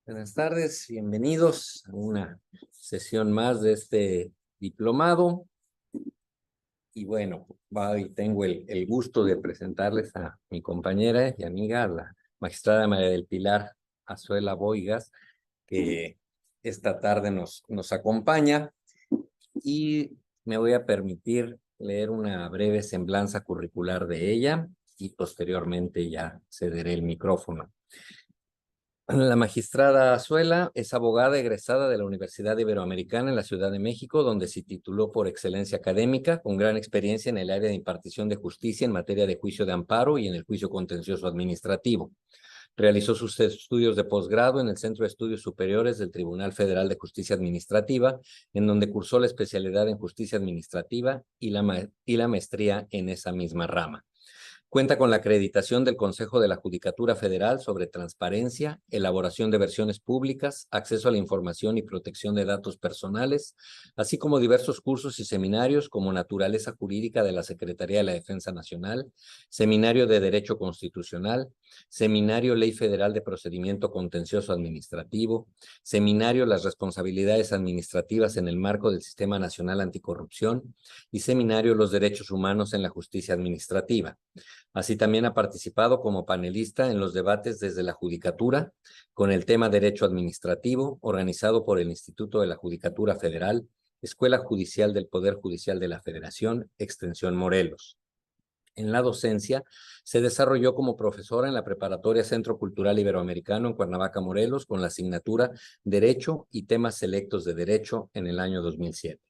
Buenas tardes, bienvenidos a una sesión más de este diplomado. Y bueno, hoy tengo el gusto de presentarles a mi compañera y amiga, la magistrada María del Pilar Azuela Boigas, que esta tarde nos acompaña y me voy a permitir leer una breve semblanza curricular de ella y posteriormente ya cederé el micrófono. La magistrada Azuela es abogada egresada de la Universidad Iberoamericana en la Ciudad de México, donde se tituló por excelencia académica, con gran experiencia en el área de impartición de justicia en materia de juicio de amparo y en el juicio contencioso administrativo. Realizó sus estudios de posgrado en el Centro de Estudios Superiores del Tribunal Federal de Justicia Administrativa, en donde cursó la especialidad en justicia administrativa y la maestría en esa misma rama. Cuenta con la acreditación del Consejo de la Judicatura Federal sobre transparencia, elaboración de versiones públicas, acceso a la información y protección de datos personales, así como diversos cursos y seminarios como Naturaleza Jurídica de la Secretaría de la Defensa Nacional, Seminario de Derecho Constitucional, Seminario Ley Federal de Procedimiento Contencioso Administrativo, Seminario Las Responsabilidades Administrativas en el Marco del Sistema Nacional Anticorrupción y Seminario Los Derechos Humanos en la Justicia Administrativa. Así también ha participado como panelista en los debates desde la Judicatura con el tema Derecho Administrativo, organizado por el Instituto de la Judicatura Federal, Escuela Judicial del Poder Judicial de la Federación, Extensión Morelos. En la docencia, se desarrolló como profesora en la Preparatoria Centro Cultural Iberoamericano en Cuernavaca, Morelos, con la asignatura Derecho y temas selectos de Derecho en el año 2007.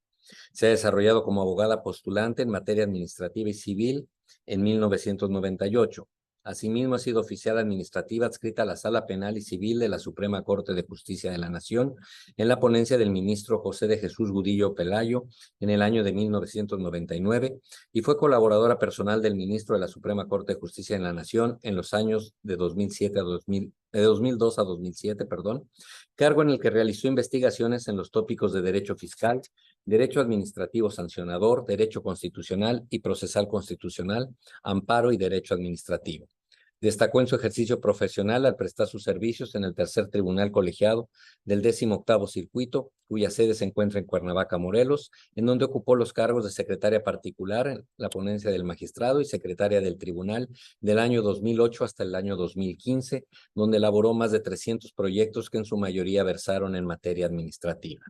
Se ha desarrollado como abogada postulante en materia administrativa y civil en 1998. Asimismo, ha sido oficial administrativa adscrita a la Sala Penal y Civil de la Suprema Corte de Justicia de la Nación en la ponencia del ministro José de Jesús Gudillo Pelayo en el año de 1999 y fue colaboradora personal del ministro de la Suprema Corte de Justicia de la Nación en los años de 2002 a 2007, cargo en el que realizó investigaciones en los tópicos de derecho fiscal, derecho administrativo sancionador, derecho constitucional y procesal constitucional, amparo y derecho administrativo. Destacó en su ejercicio profesional al prestar sus servicios en el Tercer Tribunal Colegiado del 18º Circuito, cuya sede se encuentra en Cuernavaca, Morelos, en donde ocupó los cargos de secretaria particular en la ponencia del magistrado y secretaria del tribunal del año 2008 hasta el año 2015, donde elaboró más de 300 proyectos que en su mayoría versaron en materia administrativa.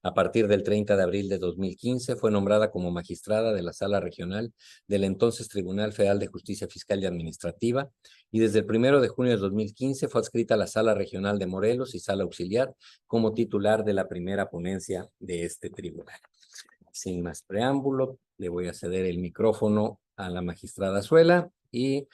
A partir del 30 de abril de 2015 fue nombrada como magistrada de la Sala Regional del entonces Tribunal Federal de Justicia Fiscal y Administrativa y desde el 1 de junio de 2015 fue adscrita a la Sala Regional de Morelos y Sala Auxiliar como titular de la primera ponencia de este tribunal. Sin más preámbulo, le voy a ceder el micrófono a la magistrada Azuela y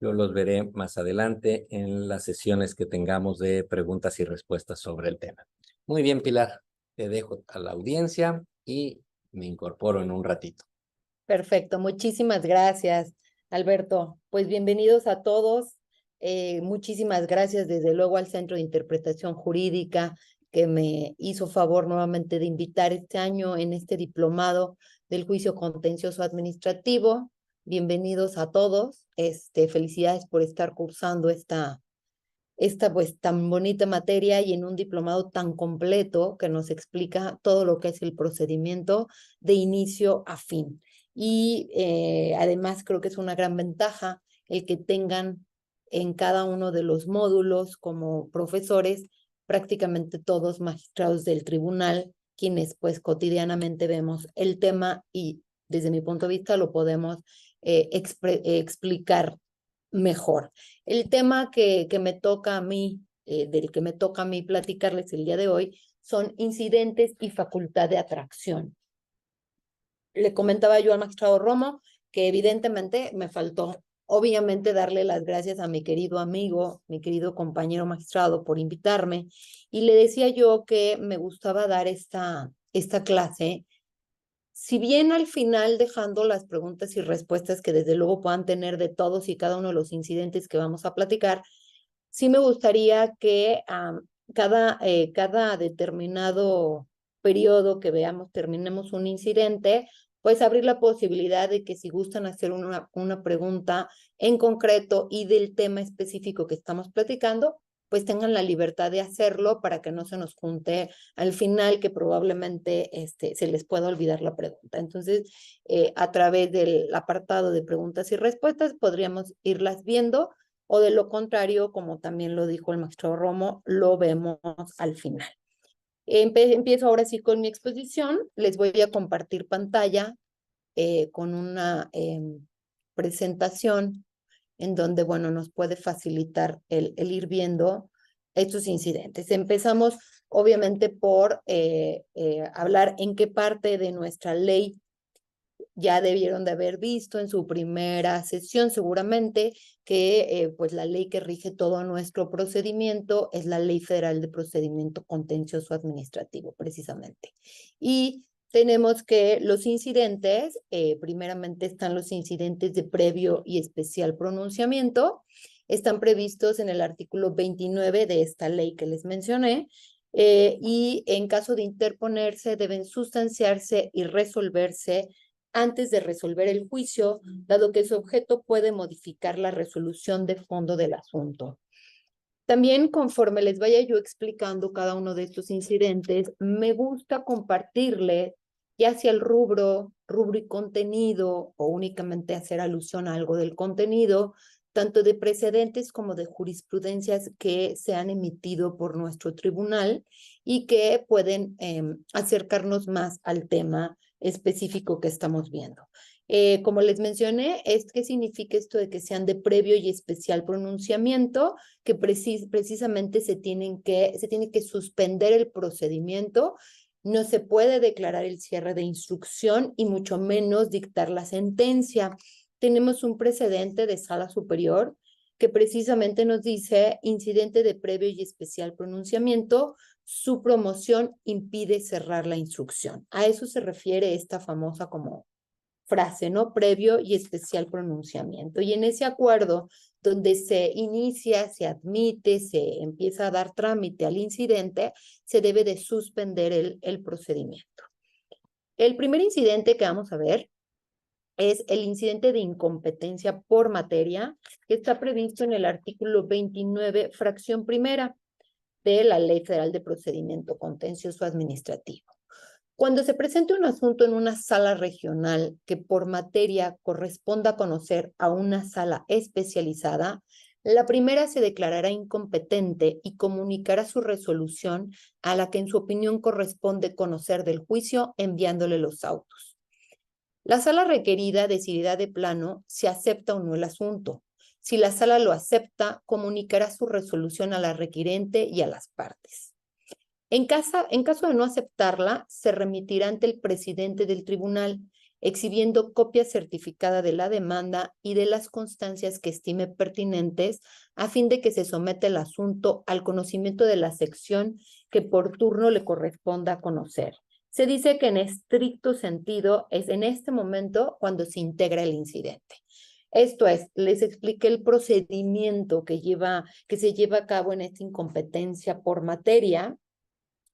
yo los veré más adelante en las sesiones que tengamos de preguntas y respuestas sobre el tema. Muy bien, Pilar, te dejo a la audiencia y me incorporo en un ratito. Perfecto, muchísimas gracias, Alberto. Pues bienvenidos a todos. Muchísimas gracias desde luego al Centro de Interpretación Jurídica que me hizo favor nuevamente de invitar este año en este diplomado del juicio contencioso administrativo. Bienvenidos a todos. Felicidades por estar cursando esta pues tan bonita materia y en un diplomado tan completo que nos explica todo lo que es el procedimiento de inicio a fin. Y además creo que es una gran ventaja el que tengan en cada uno de los módulos como profesores prácticamente todos magistrados del tribunal, quienes pues cotidianamente vemos el tema y desde mi punto de vista lo podemos explicar mejor. El tema que me toca a mí, del que me toca a mí platicarles el día de hoy, son incidentes y facultad de atracción. Le comentaba yo al magistrado Romo que evidentemente me faltó, obviamente, darle las gracias a mi querido amigo, mi querido compañero magistrado por invitarme, y le decía yo que me gustaba dar esta clase, si bien al final dejando las preguntas y respuestas que desde luego puedan tener de todos y cada uno de los incidentes que vamos a platicar, sí me gustaría que cada determinado periodo que veamos, terminemos un incidente, pues abrir la posibilidad de que si gustan hacer una pregunta en concreto y del tema específico que estamos platicando, pues tengan la libertad de hacerlo para que no se nos junte al final, que probablemente se les pueda olvidar la pregunta. Entonces, a través del apartado de preguntas y respuestas podríamos irlas viendo, o de lo contrario, como también lo dijo el maestro Romo, lo vemos al final. Empiezo ahora sí con mi exposición. Les voy a compartir pantalla con una presentación en donde, bueno, nos puede facilitar el ir viendo estos incidentes. Empezamos, obviamente, por hablar en qué parte de nuestra ley ya debieron de haber visto en su primera sesión seguramente que pues la ley que rige todo nuestro procedimiento es la Ley Federal de Procedimiento Contencioso Administrativo, precisamente. Y tenemos que los incidentes, primeramente están los incidentes de previo y especial pronunciamiento, están previstos en el artículo 29 de esta ley que les mencioné, y en caso de interponerse deben sustanciarse y resolverse antes de resolver el juicio, dado que su objeto puede modificar la resolución de fondo del asunto. También, conforme les vaya yo explicando cada uno de estos incidentes, me gusta compartirles, ya sea el rubro y contenido, o únicamente hacer alusión a algo del contenido, tanto de precedentes como de jurisprudencias que se han emitido por nuestro tribunal y que pueden acercarnos más al tema específico que estamos viendo. Como les mencioné, ¿qué significa esto de que sean de previo y especial pronunciamiento? Que precisamente se tiene que suspender el procedimiento, no se puede declarar el cierre de instrucción y mucho menos dictar la sentencia. Tenemos un precedente de sala superior que precisamente nos dice: incidente de previo y especial pronunciamiento, su promoción impide cerrar la instrucción. A eso se refiere esta famosa como frase, ¿no? Previo y especial pronunciamiento. Y en ese acuerdo, donde se inicia, se admite, se empieza a dar trámite al incidente, se debe de suspender el procedimiento. El primer incidente que vamos a ver es el incidente de incompetencia por materia, que está previsto en el artículo 29, fracción primera de la Ley Federal de Procedimiento Contencioso Administrativo. Cuando se presente un asunto en una sala regional que por materia corresponda conocer a una sala especializada, la primera se declarará incompetente y comunicará su resolución a la que en su opinión corresponde conocer del juicio, enviándole los autos. La sala requerida decidirá de plano si acepta o no el asunto. Si la sala lo acepta, comunicará su resolución a la requirente y a las partes. En caso de no aceptarla, se remitirá ante el presidente del tribunal, exhibiendo copia certificada de la demanda y de las constancias que estime pertinentes, a fin de que se someta el asunto al conocimiento de la sección que por turno le corresponda conocer. Se dice que en estricto sentido es en este momento cuando se integra el incidente. Esto es, les expliqué el procedimiento que se lleva a cabo en esta incompetencia por materia,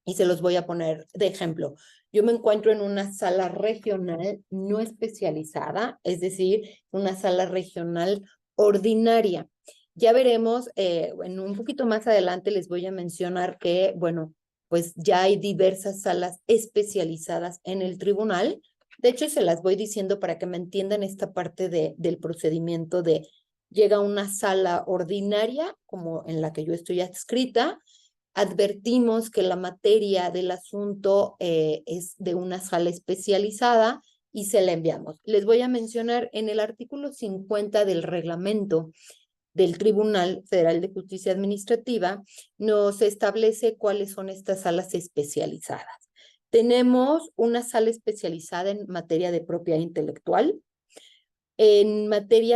y se los voy a poner de ejemplo. Yo me encuentro en una sala regional no especializada, es decir, una sala regional ordinaria. Ya veremos, en un poquito más adelante les voy a mencionar que, bueno, pues ya hay diversas salas especializadas en el tribunal. De hecho, se las voy diciendo para que me entiendan esta parte del procedimiento de llega a una sala ordinaria, como en la que yo estoy adscrita, advertimos que la materia del asunto es de una sala especializada y se la enviamos. Les voy a mencionar en el artículo 50 del reglamento del Tribunal Federal de Justicia Administrativa, nos establece cuáles son estas salas especializadas. Tenemos una sala especializada en materia de propiedad intelectual,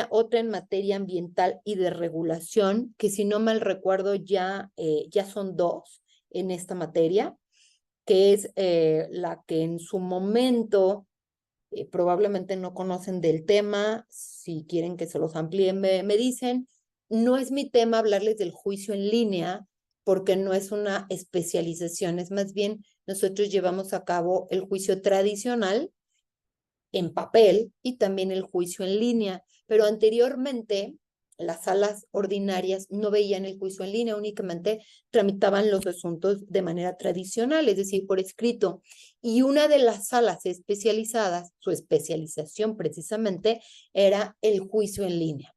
otra en materia ambiental y de regulación, que si no mal recuerdo ya son dos en esta materia, que es la que en su momento probablemente no conocen del tema. Si quieren que se los amplíen, me dicen. No es mi tema hablarles del juicio en línea, porque no es una especialización, es más bien nosotros llevamos a cabo el juicio tradicional en papel y también el juicio en línea, pero anteriormente las salas ordinarias no veían el juicio en línea, únicamente tramitaban los asuntos de manera tradicional, es decir, por escrito. Y una de las salas especializadas, su especialización precisamente, era el juicio en línea.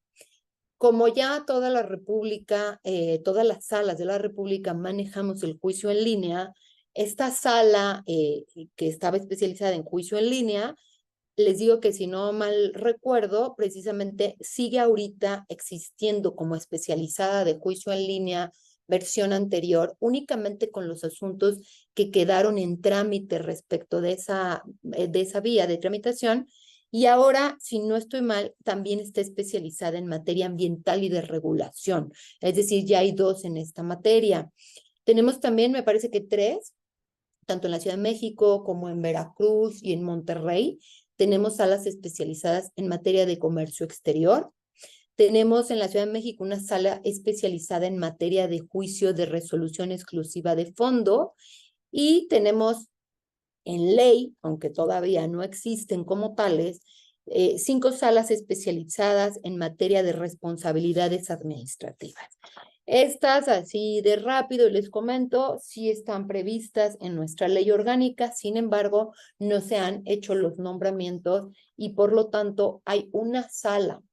Como ya toda la República, todas las salas de la República manejamos el juicio en línea, esta sala que estaba especializada en juicio en línea, les digo que si no mal recuerdo, precisamente sigue ahorita existiendo como especializada de juicio en línea, versión anterior, únicamente con los asuntos que quedaron en trámite respecto de esa vía de tramitación. Y ahora, si no estoy mal, también está especializada en materia ambiental y de regulación. Es decir, ya hay dos en esta materia. Tenemos también, me parece que tres, tanto en la Ciudad de México como en Veracruz y en Monterrey. Tenemos salas especializadas en materia de comercio exterior. Tenemos en la Ciudad de México una sala especializada en materia de juicio de resolución exclusiva de fondo. Y tenemos en ley, aunque todavía no existen como tales, 5 salas especializadas en materia de responsabilidades administrativas. Estas, así de rápido les comento, sí están previstas en nuestra ley orgánica, sin embargo, no se han hecho los nombramientos y por lo tanto hay una sala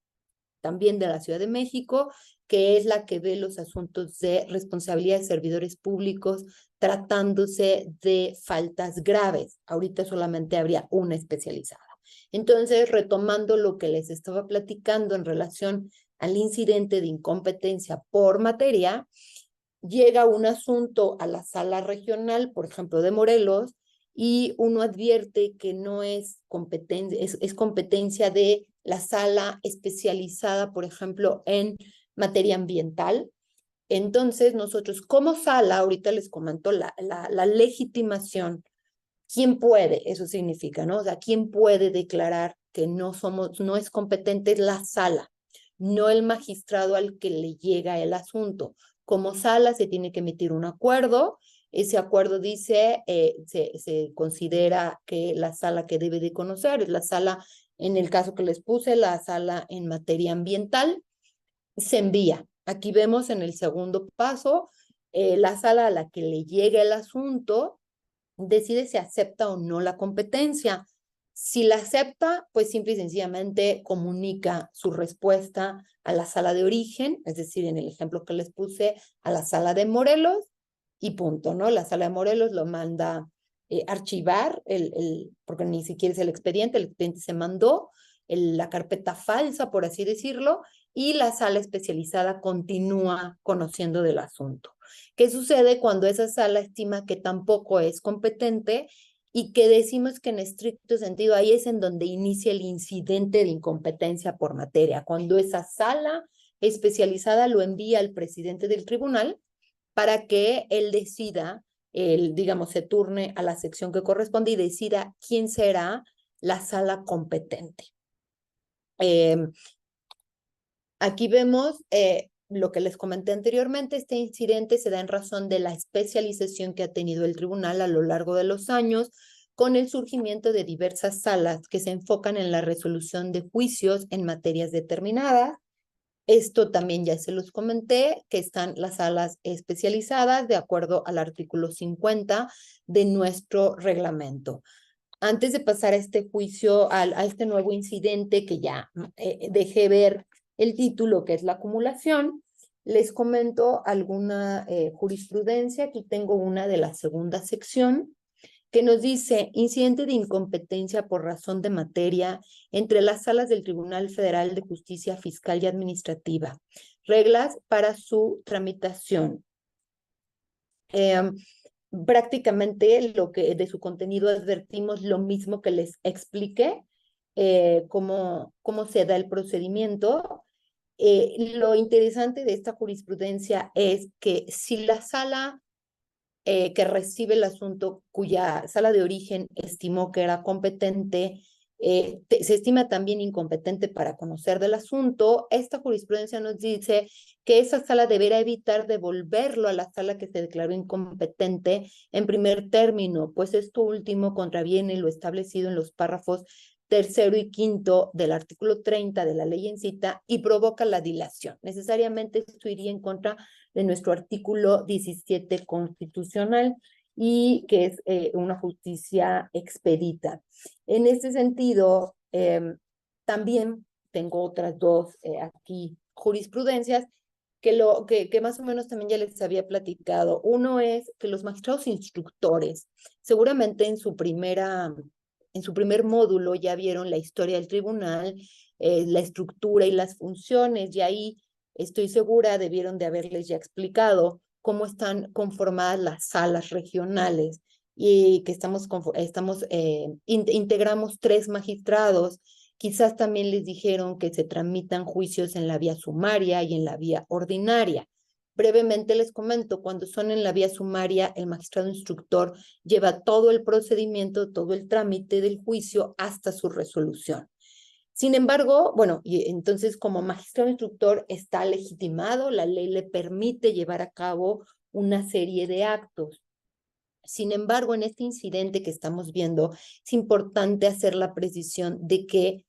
también de la Ciudad de México, que es la que ve los asuntos de responsabilidad de servidores públicos tratándose de faltas graves. Ahorita solamente habría una especializada. Entonces, retomando lo que les estaba platicando en relación al incidente de incompetencia por materia, llega un asunto a la sala regional, por ejemplo, de Morelos, y uno advierte que no es competencia, es competencia de la sala especializada, por ejemplo, en materia ambiental. Entonces, nosotros como sala, ahorita les comento la legitimación, ¿quién puede? Eso significa, ¿no? O sea, ¿quién puede declarar que no es competente la sala, no el magistrado al que le llega el asunto? Como sala se tiene que emitir un acuerdo. Ese acuerdo dice, se considera que la sala que debe de conocer es la sala, en el caso que les puse, la sala en materia ambiental, se envía. Aquí vemos en el segundo paso, la sala a la que le llega el asunto decide si acepta o no la competencia. Si la acepta, pues simple y sencillamente comunica su respuesta a la sala de origen, es decir, en el ejemplo que les puse, a la sala de Morelos y punto, ¿no? La sala de Morelos lo manda archivar, porque ni siquiera es el expediente se mandó, la carpeta falsa, por así decirlo, y la sala especializada continúa conociendo del asunto. ¿Qué sucede cuando esa sala estima que tampoco es competente y que decimos que en estricto sentido ahí es en donde inicia el incidente de incompetencia por materia? Cuando esa sala especializada lo envía al presidente del tribunal para que él decida, digamos, se turne a la sección que corresponde y decida quién será la sala competente. Aquí vemos lo que les comenté anteriormente. Este incidente se da en razón de la especialización que ha tenido el tribunal a lo largo de los años, con el surgimiento de diversas salas que se enfocan en la resolución de juicios en materias determinadas. Esto también ya se los comenté, que están las salas especializadas de acuerdo al artículo 50 de nuestro reglamento. Antes de pasar a este juicio, a este nuevo incidente que ya dejé ver el título, que es la acumulación, les comento alguna jurisprudencia. Aquí tengo una de la segunda sección que nos dice: incidente de incompetencia por razón de materia entre las salas del Tribunal Federal de Justicia Fiscal y Administrativa. Reglas para su tramitación. Prácticamente lo que de su contenido advertimos lo mismo que les expliqué, cómo se da el procedimiento. Lo interesante de esta jurisprudencia es que si la sala que recibe el asunto, cuya sala de origen estimó que era competente, se estima también incompetente para conocer del asunto, esta jurisprudencia nos dice que esa sala deberá evitar devolverlo a la sala que se declaró incompetente en primer término, pues esto último contraviene lo establecido en los párrafos tercero y quinto del artículo 30 de la ley en cita y provoca la dilación. Necesariamente esto iría en contra de nuestro artículo 17 constitucional y que es una justicia expedita. En este sentido, también tengo otras dos aquí jurisprudencias que más o menos también ya les había platicado. Uno es que los magistrados instructores, seguramente en su primer módulo ya vieron la historia del tribunal, la estructura y las funciones, y ahí estoy segura debieron de haberles ya explicado cómo están conformadas las salas regionales y que integramos 3 magistrados. Quizás también les dijeron que se tramitan juicios en la vía sumaria y en la vía ordinaria. Brevemente les comento, cuando son en la vía sumaria, el magistrado instructor lleva todo el procedimiento, todo el trámite del juicio hasta su resolución. Sin embargo, bueno, y entonces como magistrado instructor está legitimado, la ley le permite llevar a cabo una serie de actos. Sin embargo, en este incidente que estamos viendo, es importante hacer la precisión de que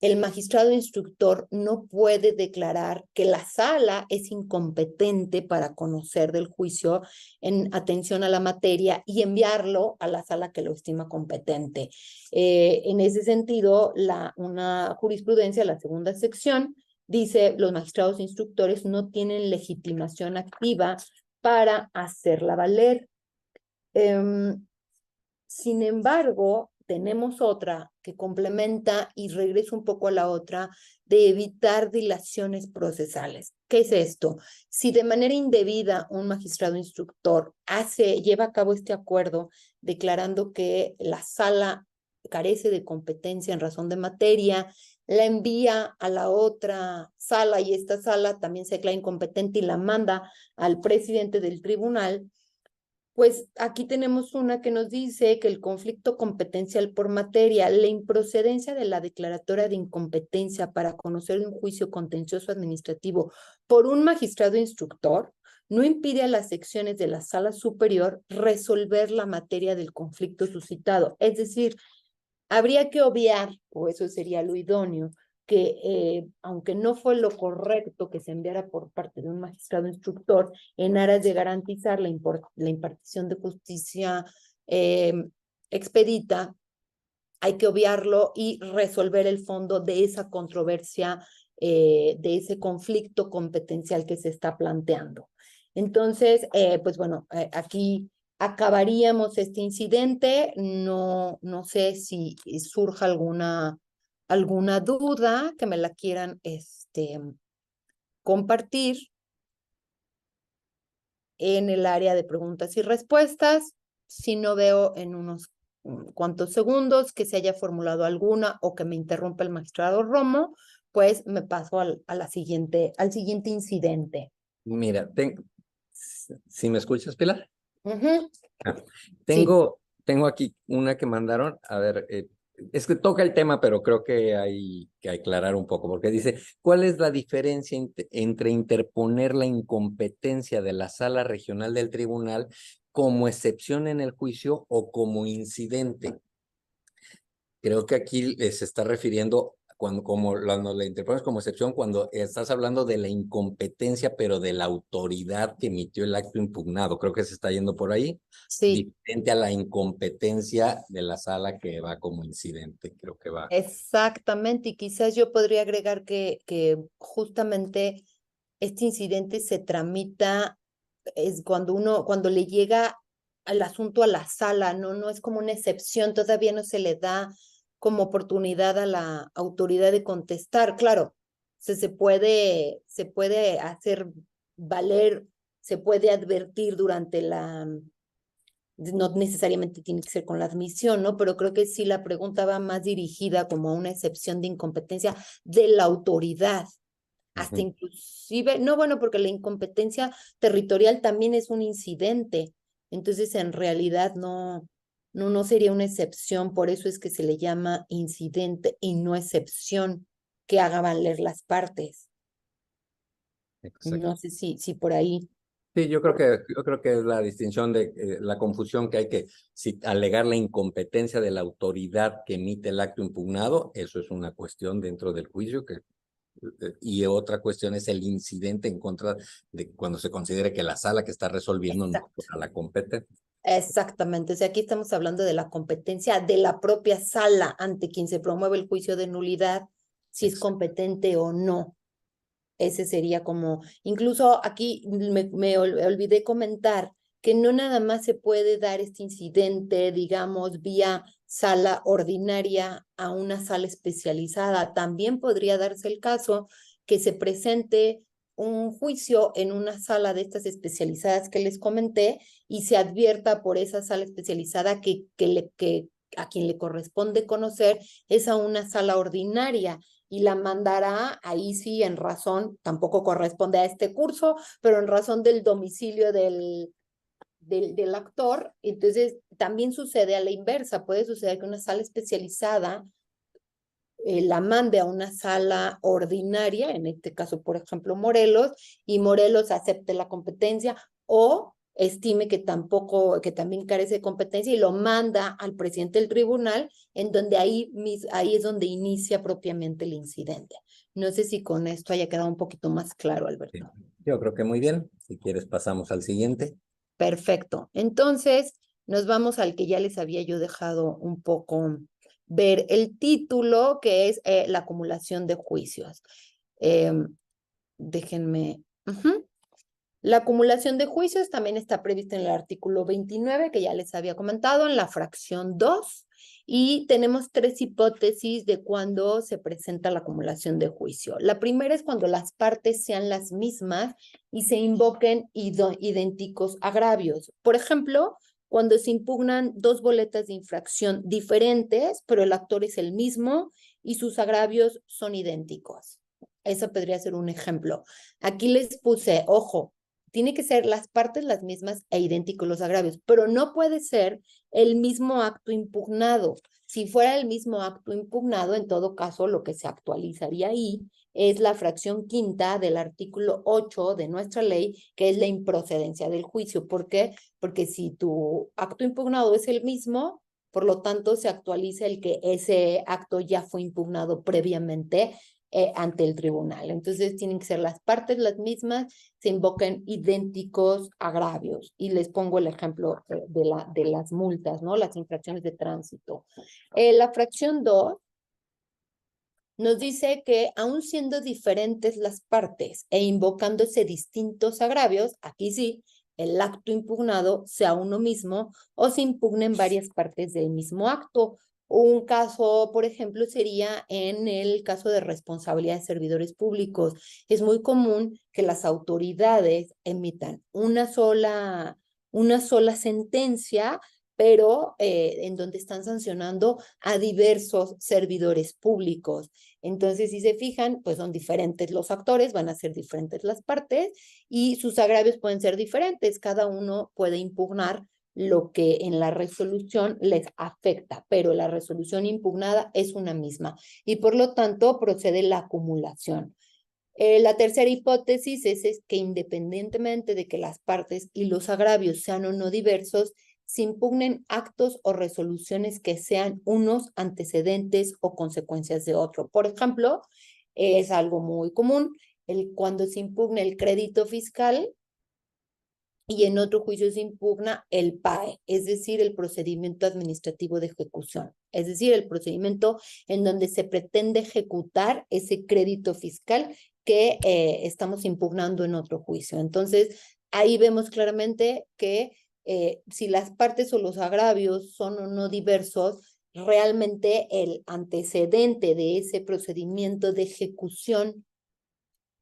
el magistrado instructor no puede declarar que la sala es incompetente para conocer del juicio en atención a la materia y enviarlo a la sala que lo estima competente. En ese sentido, una jurisprudencia, la segunda sección, dice los magistrados instructores no tienen legitimación activa para hacerla valer. Sin embargo, tenemos otra que complementa y regreso un poco a la otra de evitar dilaciones procesales. ¿Qué es esto? Si de manera indebida un magistrado instructor lleva a cabo este acuerdo declarando que la sala carece de competencia en razón de materia, la envía a la otra sala y esta sala también se declara incompetente y la manda al presidente del tribunal, pues aquí tenemos una que nos dice que el conflicto competencial por materia, la improcedencia de la declaratoria de incompetencia para conocer un juicio contencioso administrativo por un magistrado instructor, no impide a las secciones de la sala superior resolver la materia del conflicto suscitado. Es decir, habría que obviar, o eso sería lo idóneo, que aunque no fue lo correcto que se enviara por parte de un magistrado instructor en aras de garantizar la impartición de justicia expedita, hay que obviarlo y resolver el fondo de esa controversia, de ese conflicto competencial que se está planteando. Entonces, pues bueno, aquí acabaríamos este incidente. No sé si surja alguna duda que me la quieran compartir en el área de preguntas y respuestas. Si no veo en unos cuantos segundos que se haya formulado alguna o que me interrumpa el magistrado Romo, pues me paso al siguiente incidente. Mira, ¿si me escuchas, Pilar? Ah, Sí. tengo aquí una que mandaron, a ver, es que toca el tema, pero creo que hay que aclarar un poco, porque dice, ¿cuál es la diferencia entre interponer la incompetencia de la sala regional del tribunal como excepción en el juicio o como incidente? Creo que aquí se está refiriendo cuando la interpones como excepción, cuando estás hablando de la incompetencia, pero de la autoridad que emitió el acto impugnado. Creo que se está yendo por ahí. Sí. Diferente a la incompetencia de la sala que va como incidente. Creo que va. Exactamente, y quizás yo podría agregar que justamente este incidente se tramita es cuando le llega al asunto a la sala, no es como una excepción, todavía no se le da como oportunidad a la autoridad de contestar. Claro, se puede hacer valer, se puede advertir durante no necesariamente tiene que ser con la admisión, ¿no? Pero creo que sí la pregunta va más dirigida como a una excepción de incompetencia de la autoridad, hasta inclusive, no, bueno, porque la incompetencia territorial también es un incidente, entonces en realidad no sería una excepción, por eso es que se le llama incidente y no excepción que haga valer las partes. Exacto. No sé si por ahí. Sí, yo creo que es la distinción de la confusión que hay que, si alegar la incompetencia de la autoridad que emite el acto impugnado, eso es una cuestión dentro del juicio y otra cuestión es el incidente en contra de cuando se considere que la sala que está resolviendo no Exacto. la compete. Exactamente, o sea, aquí estamos hablando de la competencia de la propia sala ante quien se promueve el juicio de nulidad, si es competente o no. Ese sería como, incluso aquí me olvidé comentar que no nada más se puede dar este incidente, digamos, vía sala ordinaria a una sala especializada. También podría darse el caso que se presente un juicio en una sala de estas especializadas que les comenté y se advierta por esa sala especializada que a quien le corresponde conocer es a una sala ordinaria y la mandará, ahí sí, en razón, tampoco corresponde a este curso, pero en razón del domicilio del actor. Entonces, también sucede a la inversa, puede suceder que una sala especializada la mande a una sala ordinaria, en este caso, por ejemplo, Morelos, y Morelos acepte la competencia o estime que tampoco, que también carece de competencia y lo manda al presidente del tribunal, en donde ahí es donde inicia propiamente el incidente. No sé si con esto haya quedado un poquito más claro, Sí. Alberto. Yo creo que muy bien. Si quieres, pasamos al siguiente. Perfecto. Entonces, nos vamos al que ya les había yo dejado un poco ver el título, que es la acumulación de juicios. Eh, déjenme. La acumulación de juicios también está prevista en el artículo 29, que ya les había comentado, en la fracción 2, y tenemos tres hipótesis de cuando se presenta la acumulación de juicio. La primera es cuando las partes sean las mismas y se invoquen idénticos agravios. Por ejemplo, cuando se impugnan dos boletas de infracción diferentes, pero el actor es el mismo y sus agravios son idénticos. Eso podría ser un ejemplo. Aquí les puse, ojo, tiene que ser las partes las mismas e idénticos los agravios, pero no puede ser el mismo acto impugnado. Si fuera el mismo acto impugnado, en todo caso, lo que se actualizaría ahí es la fracción quinta del artículo 8 de nuestra ley, que es la improcedencia del juicio. ¿Por qué? Porque si tu acto impugnado es el mismo, por lo tanto, se actualiza el que ese acto ya fue impugnado previamente ante el tribunal. Entonces, tienen que ser las partes las mismas, se invocan idénticos agravios. Y les pongo el ejemplo de las multas, ¿no? Las infracciones de tránsito. La fracción 2 nos dice que aun siendo diferentes las partes e invocándose distintos agravios, aquí sí, el acto impugnado sea uno mismo o se impugnen varias partes del mismo acto. Un caso, por ejemplo, sería en el caso de responsabilidad de servidores públicos. Es muy común que las autoridades emitan una sola sentencia, pero en donde están sancionando a diversos servidores públicos. Entonces, si se fijan, pues son diferentes los actores, van a ser diferentes las partes y sus agravios pueden ser diferentes. Cada uno puede impugnar lo que en la resolución les afecta, pero la resolución impugnada es una misma y por lo tanto procede la acumulación. La tercera hipótesis es que independientemente de que las partes y los agravios sean o no diversos, se impugnen actos o resoluciones que sean unos antecedentes o consecuencias de otro. Por ejemplo, es algo muy común cuando se impugna el crédito fiscal y en otro juicio se impugna el PAE, es decir, el procedimiento administrativo de ejecución, es decir, el procedimiento en donde se pretende ejecutar ese crédito fiscal que estamos impugnando en otro juicio. Entonces, ahí vemos claramente que si las partes o los agravios son o no diversos, realmente el antecedente de ese procedimiento de ejecución,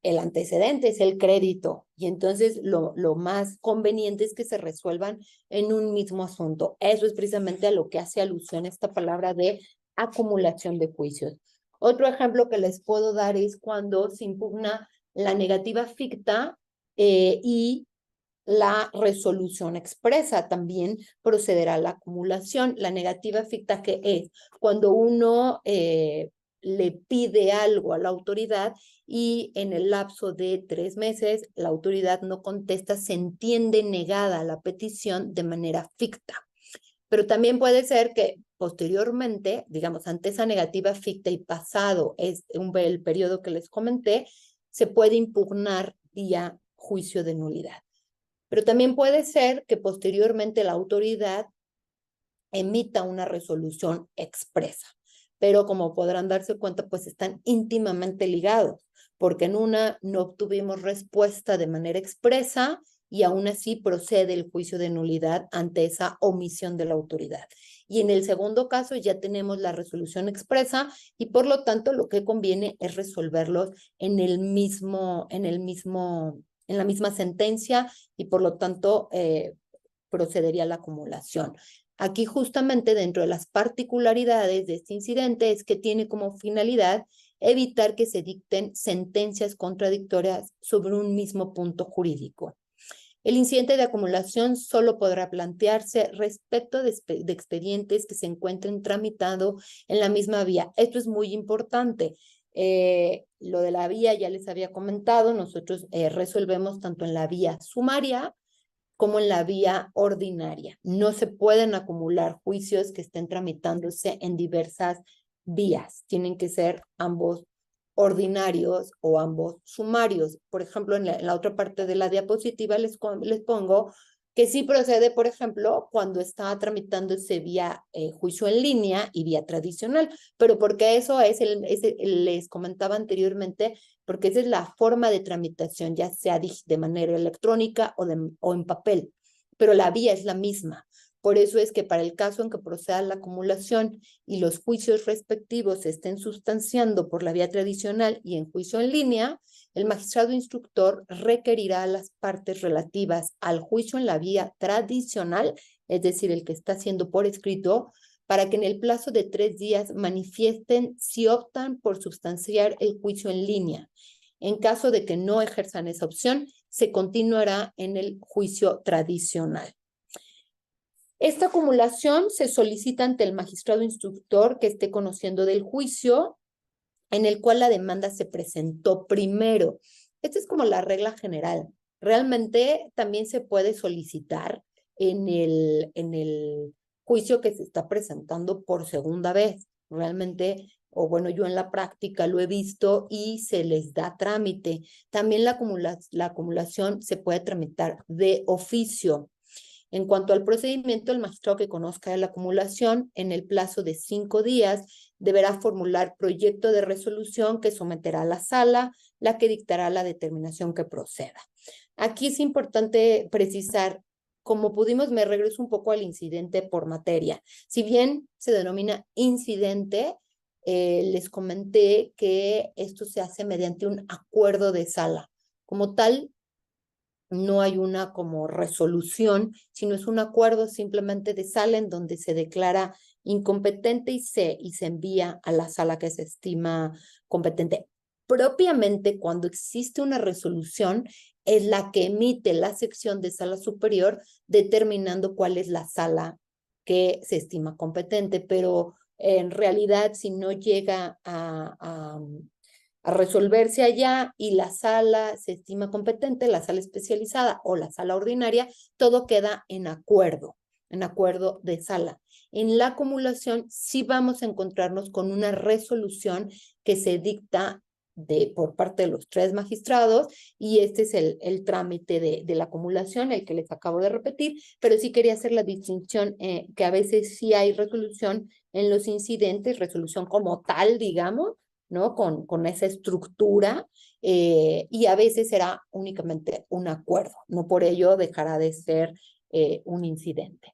el antecedente es el crédito y entonces lo más conveniente es que se resuelvan en un mismo asunto. Eso es precisamente a lo que hace alusión esta palabra de acumulación de juicios. Otro ejemplo que les puedo dar es cuando se impugna la negativa ficta y la resolución expresa. También procederá a la acumulación. La negativa ficta, que es cuando uno le pide algo a la autoridad y en el lapso de 3 meses la autoridad no contesta, se entiende negada la petición de manera ficta. Pero también puede ser que posteriormente, digamos, ante esa negativa ficta y pasado el periodo que les comenté, se puede impugnar vía juicio de nulidad. Pero también puede ser que posteriormente la autoridad emita una resolución expresa. Pero como podrán darse cuenta, pues están íntimamente ligados, porque en una no obtuvimos respuesta de manera expresa y aún así procede el juicio de nulidad ante esa omisión de la autoridad. Y en el segundo caso ya tenemos la resolución expresa y por lo tanto lo que conviene es resolverlos en la misma sentencia y por lo tanto procedería la acumulación. Aquí justamente dentro de las particularidades de este incidente es que tiene como finalidad evitar que se dicten sentencias contradictorias sobre un mismo punto jurídico. El incidente de acumulación solo podrá plantearse respecto de expedientes que se encuentren tramitando en la misma vía. Esto es muy importante. Lo de la vía ya les había comentado, nosotros resolvemos tanto en la vía sumaria como en la vía ordinaria. No se pueden acumular juicios que estén tramitándose en diversas vías. Tienen que ser ambos ordinarios o ambos sumarios. Por ejemplo, en la otra parte de la diapositiva les pongo que sí procede, por ejemplo, cuando está tramitándose vía juicio en línea y vía tradicional, pero porque eso les comentaba anteriormente, porque esa es la forma de tramitación, ya sea de manera electrónica o en papel, pero la vía es la misma. Por eso es que para el caso en que proceda la acumulación y los juicios respectivos se estén sustanciando por la vía tradicional y en juicio en línea, el magistrado instructor requerirá a las partes relativas al juicio en la vía tradicional, es decir, el que está haciendo por escrito, para que en el plazo de 3 días manifiesten si optan por sustanciar el juicio en línea. En caso de que no ejerzan esa opción, se continuará en el juicio tradicional. Esta acumulación se solicita ante el magistrado instructor que esté conociendo del juicio en el cual la demanda se presentó primero. Esta es como la regla general. Realmente también se puede solicitar en el juicio que se está presentando por segunda vez. Realmente, o bueno, yo en la práctica lo he visto y se les da trámite. También la acumulación se puede tramitar de oficio. En cuanto al procedimiento, el magistrado que conozca de la acumulación en el plazo de 5 días deberá formular proyecto de resolución que someterá a la sala, la que dictará la determinación que proceda. Aquí es importante precisar, como pudimos, me regreso un poco al incidente por materia. Si bien se denomina incidente, les comenté que esto se hace mediante un acuerdo de sala. Como tal, no hay una como resolución, sino es un acuerdo simplemente de sala en donde se declara incompetente y se envía a la sala que se estima competente. Propiamente, cuando existe una resolución, es la que emite la sección de sala superior determinando cuál es la sala que se estima competente, pero en realidad si no llega a resolverse allá y la sala se estima competente, la sala especializada o la sala ordinaria, todo queda en acuerdo de sala. En la acumulación sí vamos a encontrarnos con una resolución que se dicta por parte de los 3 magistrados y este es el trámite de la acumulación, el que les acabo de repetir, pero sí quería hacer la distinción que a veces sí hay resolución en los incidentes, resolución como tal, digamos, ¿no? Con esa estructura y a veces será únicamente un acuerdo, no por ello dejará de ser un incidente.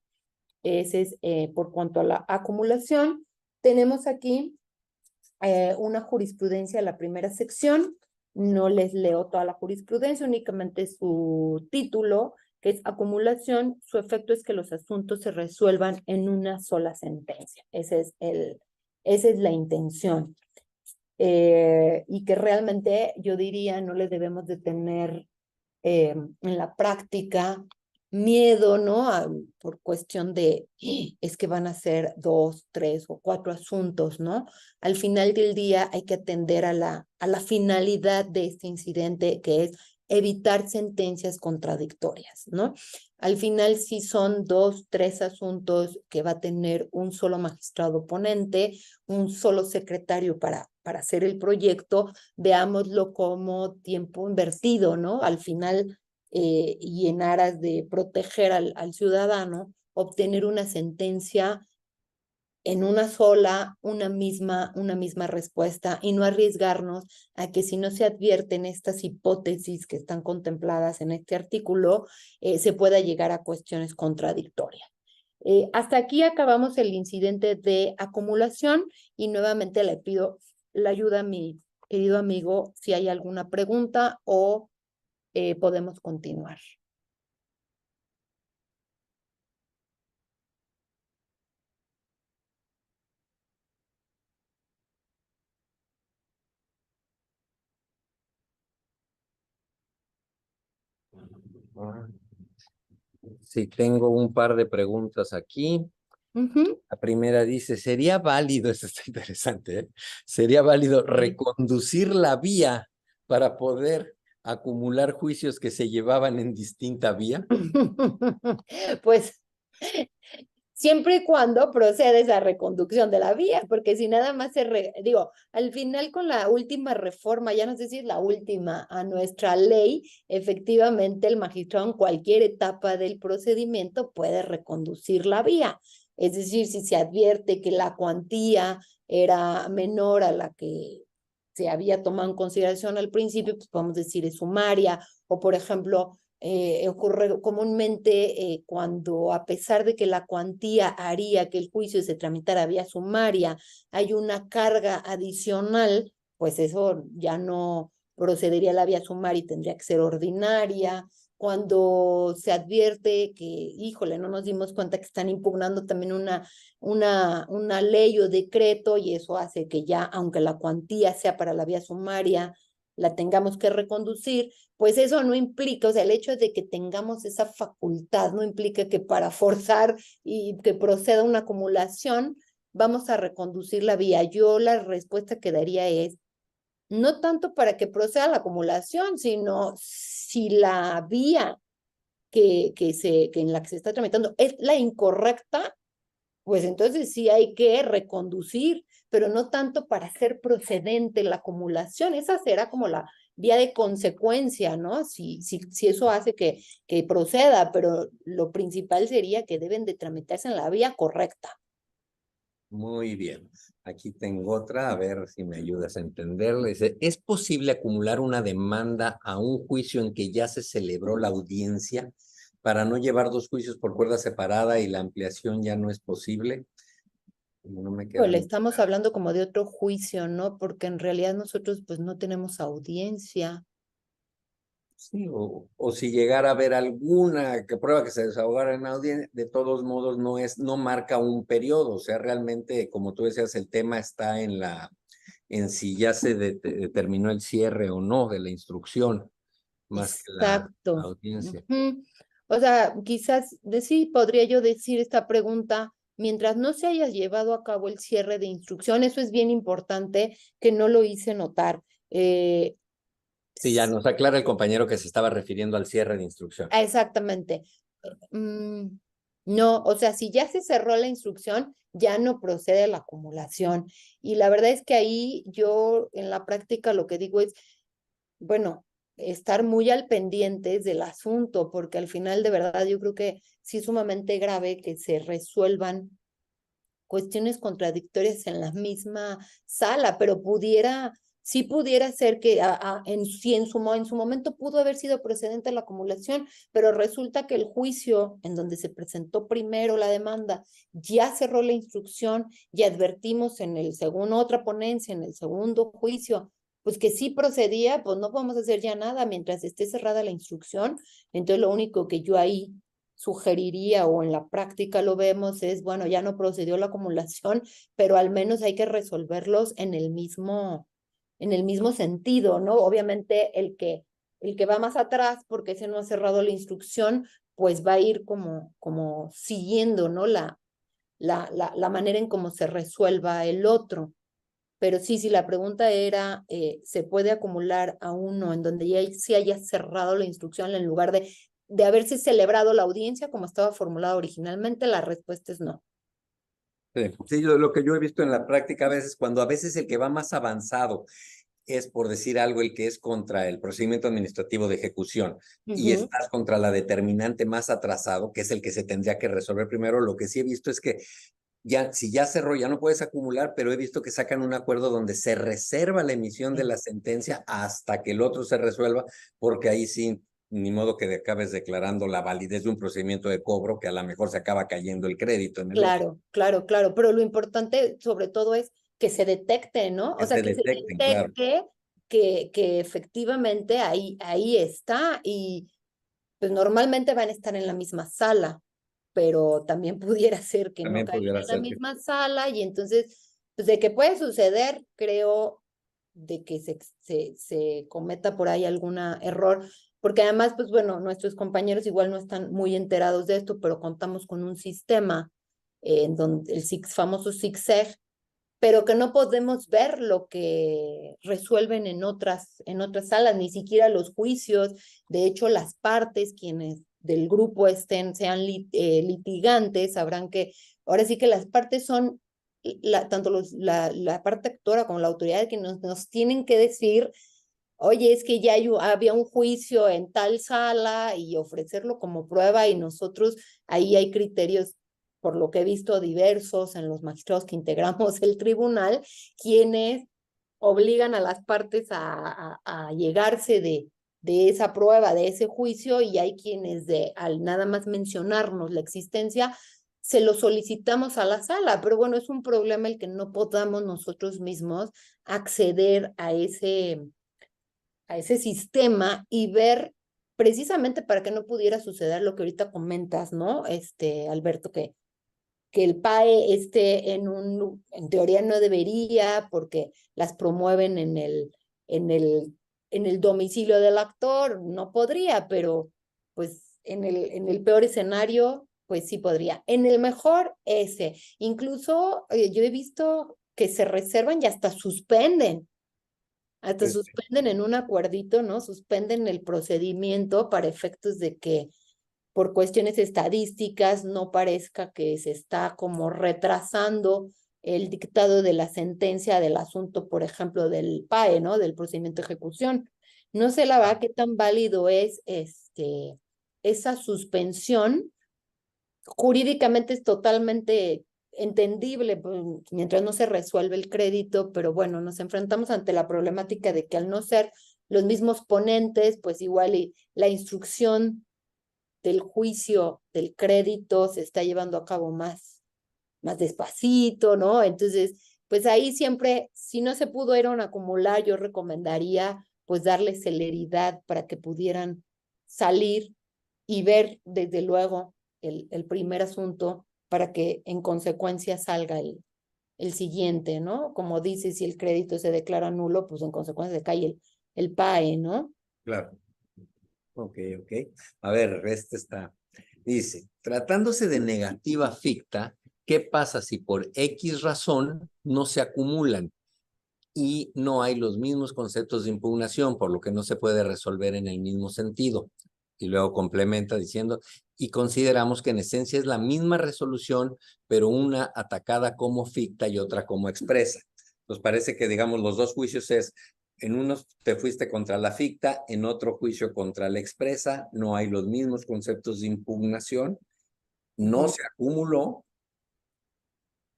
Ese es por cuanto a la acumulación. Tenemos aquí una jurisprudencia, la primera sección. No les leo toda la jurisprudencia, únicamente su título, que es acumulación. Su efecto es que los asuntos se resuelvan en una sola sentencia. Esa es la intención. Y que realmente yo diría no le debemos de tener en la práctica miedo, ¿no? Por cuestión de, es que van a ser 2, 3 o 4 asuntos, ¿no? Al final del día hay que atender a la finalidad de este incidente, que es evitar sentencias contradictorias, ¿no? Al final, si son 2, 3 asuntos que va a tener un solo magistrado ponente, un solo secretario para hacer el proyecto, veámoslo como tiempo invertido, ¿no? Al final, y en aras de proteger al ciudadano, obtener una sentencia en una misma respuesta, y no arriesgarnos a que si no se advierten estas hipótesis que están contempladas en este artículo, se pueda llegar a cuestiones contradictorias. Hasta aquí acabamos el incidente de acumulación, y nuevamente le pido la ayuda a mi querido amigo si hay alguna pregunta o podemos continuar. Sí, tengo un par de preguntas aquí. La primera dice, ¿sería válido, esto está interesante, ¿eh? ¿Sería válido reconducir la vía para poder acumular juicios que se llevaban en distinta vía? Pues siempre y cuando procede esa reconducción de la vía, porque si nada más digo, al final con la última reforma, ya no sé si es la última, a nuestra ley, efectivamente el magistrado en cualquier etapa del procedimiento puede reconducir la vía. Es decir, si se advierte que la cuantía era menor a la que se había tomado en consideración al principio, pues podemos decir es sumaria, o por ejemplo, ocurre comúnmente cuando, a pesar de que la cuantía haría que el juicio se tramitara vía sumaria, hay una carga adicional, pues eso ya no procedería a la vía sumaria y tendría que ser ordinaria. Cuando se advierte que, híjole, no nos dimos cuenta que están impugnando también una ley o decreto, y eso hace que ya, aunque la cuantía sea para la vía sumaria, la tengamos que reconducir, pues eso no implica, o sea, el hecho de que tengamos esa facultad no implica que para forzar y que proceda una acumulación, vamos a reconducir la vía. Yo la respuesta que daría es, no tanto para que proceda la acumulación, sino si la vía que en la que se está tramitando es la incorrecta, pues entonces sí hay que reconducir, pero no tanto para hacer procedente la acumulación. Esa será como la vía de consecuencia, ¿no? Si eso hace que proceda, pero lo principal sería que deben de tramitarse en la vía correcta. Muy bien. Aquí tengo otra, a ver si me ayudas a entenderla. Dice, ¿es posible acumular una demanda a un juicio en que ya se celebró la audiencia para no llevar dos juicios por cuerda separada y la ampliación ya no es posible? No me queda Le muy estamos claro. hablando como de otro juicio, ¿no? Porque en realidad nosotros pues no tenemos audiencia. Sí, o si llegara a haber alguna que prueba que se desahogara en audiencia, de todos modos no marca un periodo, o sea, realmente, como tú decías, el tema está en si ya se determinó el cierre o no de la instrucción, más que la Exacto. audiencia. O sea, quizás sí podría yo decir esta pregunta, mientras no se haya llevado a cabo el cierre de instrucción, eso es bien importante que no lo hice notar. Sí, ya nos aclara el compañero que se estaba refiriendo al cierre de instrucción. Exactamente. No, o sea, si ya se cerró la instrucción, ya no procede la acumulación. Y la verdad es que ahí yo en la práctica lo que digo es, bueno, estar muy al pendiente del asunto, porque al final de verdad yo creo que sí es sumamente grave que se resuelvan cuestiones contradictorias en la misma sala, pero sí pudiera ser que si en su momento pudo haber sido procedente la acumulación, pero resulta que el juicio en donde se presentó primero la demanda ya cerró la instrucción, y advertimos en el segundo, otra ponencia, en el segundo juicio, pues que sí procedía, pues no podemos hacer ya nada mientras esté cerrada la instrucción. Entonces lo único que yo ahí sugeriría, o en la práctica lo vemos, es, bueno, ya no procedió la acumulación, pero al menos hay que resolverlos en el mismo sentido, ¿no? Obviamente el que va más atrás, porque ese no ha cerrado la instrucción, pues va a ir como siguiendo, ¿no? La manera en cómo se resuelva el otro. Pero sí, si la pregunta era, ¿se puede acumular a uno en donde ya se haya cerrado la instrucción en lugar de haberse celebrado la audiencia como estaba formulada originalmente? La respuesta es no. Sí, sí, lo que yo he visto en la práctica a veces el que va más avanzado es, por decir algo, el que es contra el procedimiento administrativo de ejecución y estás contra la determinante más atrasado, que es el que se tendría que resolver primero. Lo que sí he visto es que ya, si ya cerró, ya no puedes acumular, pero he visto que sacan un acuerdo donde se reserva la emisión de la sentencia hasta que el otro se resuelva, porque ahí sí, ni modo que acabes declarando la validez de un procedimiento de cobro que a lo mejor se acaba cayendo el crédito en el otro. Claro, claro, claro, pero lo importante sobre todo es que se detecte, ¿no? Que O sea, se que se detecten, claro. detecte que efectivamente ahí está y pues normalmente van a estar en la misma sala, pero también pudiera ser que no También caigan pudiera en la ser que misma sala y entonces, pues de que puede suceder, creo, de que se cometa por ahí algún error, porque además, pues bueno, nuestros compañeros igual no están muy enterados de esto, pero contamos con un sistema en donde el famoso ZigZag, pero que no podemos ver lo que resuelven en otras salas, ni siquiera los juicios. De hecho, las partes, quienes del grupo sean litigantes, sabrán que ahora sí que las partes son tanto la parte actora como la autoridad que nos tienen que decir, oye, es que ya había un juicio en tal sala y ofrecerlo como prueba y nosotros ahí hay criterios, por lo que he visto, diversos en los magistrados que integramos el tribunal, quienes obligan a las partes a llegarse de esa prueba, de ese juicio, y hay quienes al nada más mencionarnos la existencia, se lo solicitamos a la sala, pero bueno, es un problema el que no podamos nosotros mismos acceder a ese sistema y ver precisamente para que no pudiera suceder lo que ahorita comentas, ¿no? Alberto, que el PAE esté en teoría no debería, porque las promueven en el, en el domicilio del actor, no podría, pero pues en el peor escenario, pues sí podría. En el mejor, ese. Incluso yo he visto que se reservan y hasta pues, suspenden en un acuerdito, ¿no? Suspenden el procedimiento para efectos de que por cuestiones estadísticas no parezca que se está como retrasando el dictado de la sentencia del asunto, por ejemplo, del PAE, ¿no? Del procedimiento de ejecución. No sé la verdad qué tan válido es esa suspensión. Jurídicamente es totalmente entendible, pues, mientras no se resuelve el crédito, pero bueno, nos enfrentamos ante la problemática de que al no ser los mismos ponentes, pues igual y la instrucción del juicio del crédito se está llevando a cabo más despacito, ¿no? Entonces, pues ahí siempre, si no se pudo ir a un acumular, yo recomendaría pues darle celeridad para que pudieran salir y ver desde luego el primer asunto para que en consecuencia salga el siguiente, ¿no? Como dice, si el crédito se declara nulo, pues en consecuencia se cae el PAE, ¿no? claro. Ok, ok. A ver, este está. Dice, tratándose de negativa ficta, ¿qué pasa si por X razón no se acumulan y no hay los mismos conceptos de impugnación, por lo que no se puede resolver en el mismo sentido? Y luego complementa diciendo, y consideramos que en esencia es la misma resolución, pero una atacada como ficta y otra como expresa. Nos parece que, digamos, los dos juicios en uno te fuiste contra la ficta, en otro juicio contra la expresa, no hay los mismos conceptos de impugnación, no se acumuló,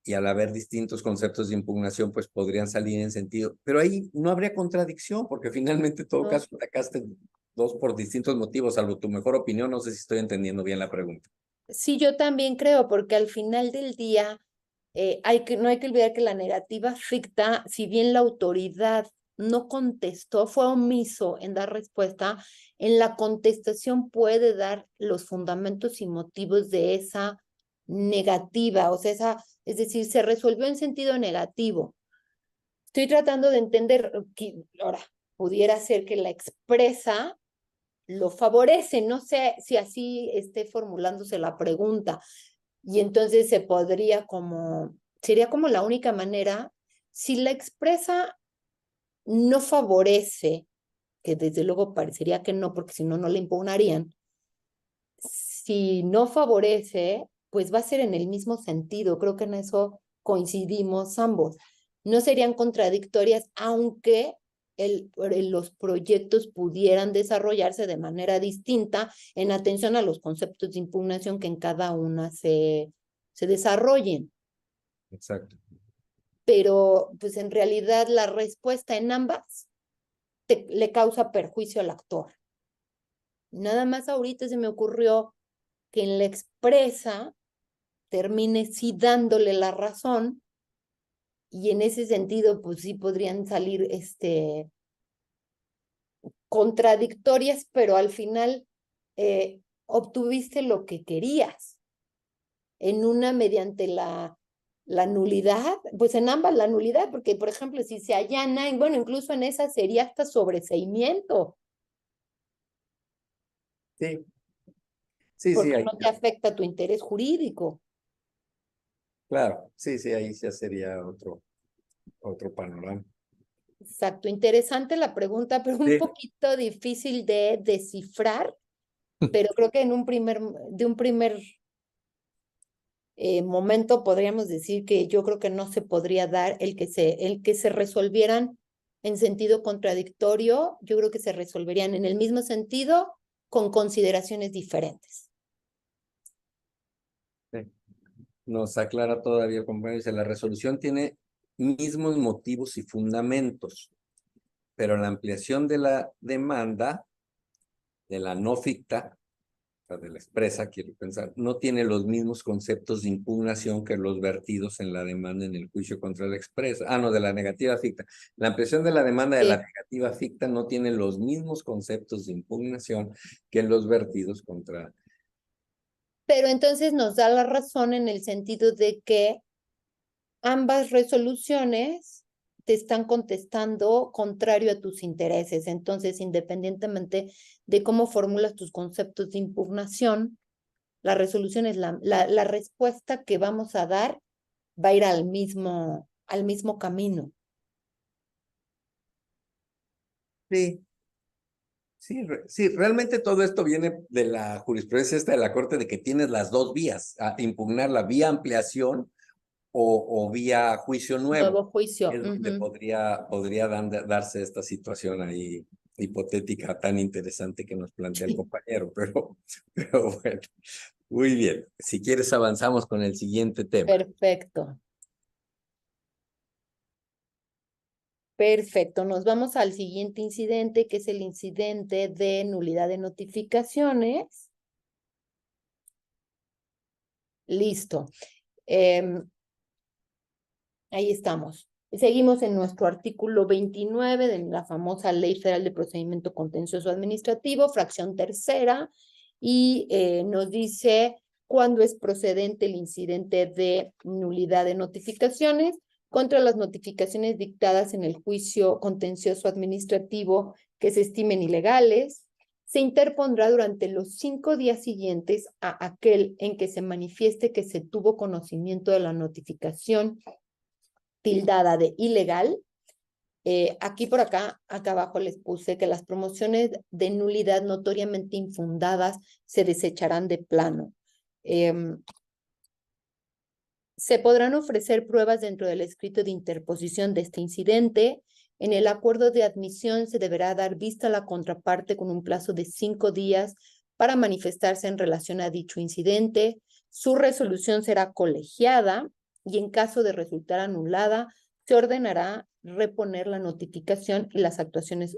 y al haber distintos conceptos de impugnación, pues podrían salir en sentido. Pero ahí no habría contradicción, porque finalmente en todo ¿No? caso atacaste dos por distintos motivos, salvo tu mejor opinión. No sé si estoy entendiendo bien la pregunta. Sí, yo también creo, porque al final del día no hay que olvidar que la negativa ficta, si bien la autoridad no contestó, fue omiso en dar respuesta, en la contestación puede dar los fundamentos y motivos de esa negativa, o sea, es decir, se resolvió en sentido negativo. Estoy tratando de entender, ahora, pudiera ser que la expresa lo favorece. No sé si así esté formulándose la pregunta. Y entonces sería como la única manera, si la expresa no favorece, que desde luego parecería que no, porque si no, no le impugnarían. Si no favorece, pues va a ser en el mismo sentido. Creo que en eso coincidimos ambos. No serían contradictorias, aunque los proyectos pudieran desarrollarse de manera distinta en atención a los conceptos de impugnación que en cada una se desarrollen. Exacto. Pero pues en realidad la respuesta en ambas le causa perjuicio al actor. Nada más ahorita se me ocurrió que en la expresa termine sí dándole la razón, y en ese sentido pues sí podrían salir contradictorias, pero al final obtuviste lo que querías. En una mediante la nulidad, pues en ambas la nulidad, porque por ejemplo si se allana, bueno, incluso en esa sería hasta sobreseimiento. Sí, sí, sí, Porque ahí, no te afecta tu interés jurídico. claro, sí, sí, ahí ya sería otro panorama. Exacto, interesante la pregunta, pero un Sí, poquito difícil de descifrar, pero creo que de un primer momento podríamos decir que yo creo que no se podría dar el que se resolvieran en sentido contradictorio. Yo creo que se resolverían en el mismo sentido con consideraciones diferentes. sí. Nos aclara todavía el compañero, dice, la resolución tiene mismos motivos y fundamentos, pero la ampliación de la demanda, de la no ficta, o sea, de la expresa, quiero pensar, no tiene los mismos conceptos de impugnación que los vertidos en la demanda en el juicio contra la expresa. Ah, no, de la negativa ficta. La ampliación de la demanda de la Sí. negativa ficta no tiene los mismos conceptos de impugnación que los vertidos contra... Pero entonces nos da la razón en el sentido de que ambas resoluciones te están contestando contrario a tus intereses. Entonces, independientemente de cómo formulas tus conceptos de impugnación, la resolución es la respuesta que vamos a dar va a ir al mismo camino. Sí, sí, sí, realmente todo esto viene de la jurisprudencia esta de la Corte de que tienes las dos vías, a impugnar la vía ampliación o vía juicio nuevo. Nuevo juicio. Es donde podría darse esta situación ahí hipotética tan interesante que nos plantea el compañero, pero bueno, muy bien. Si quieres avanzamos con el siguiente tema. Perfecto. Perfecto. Nos vamos al siguiente incidente, que es el incidente de nulidad de notificaciones. Listo. Ahí estamos. Seguimos en nuestro artículo 29 de la famosa Ley Federal de Procedimiento Contencioso Administrativo, fracción tercera, y nos dice cuándo es procedente el incidente de nulidad de notificaciones contra las notificaciones dictadas en el juicio contencioso administrativo que se estimen ilegales. Se interpondrá durante los 5 días siguientes a aquel en que se manifieste que se tuvo conocimiento de la notificación tildada de ilegal. Aquí por acá abajo les puse que las promociones de nulidad notoriamente infundadas se desecharán de plano. Se podrán ofrecer pruebas dentro del escrito de interposición de este incidente. En el acuerdo de admisión se deberá dar vista a la contraparte con un plazo de 5 días para manifestarse en relación a dicho incidente. Su resolución será colegiada y en caso de resultar anulada, se ordenará reponer la notificación y las actuaciones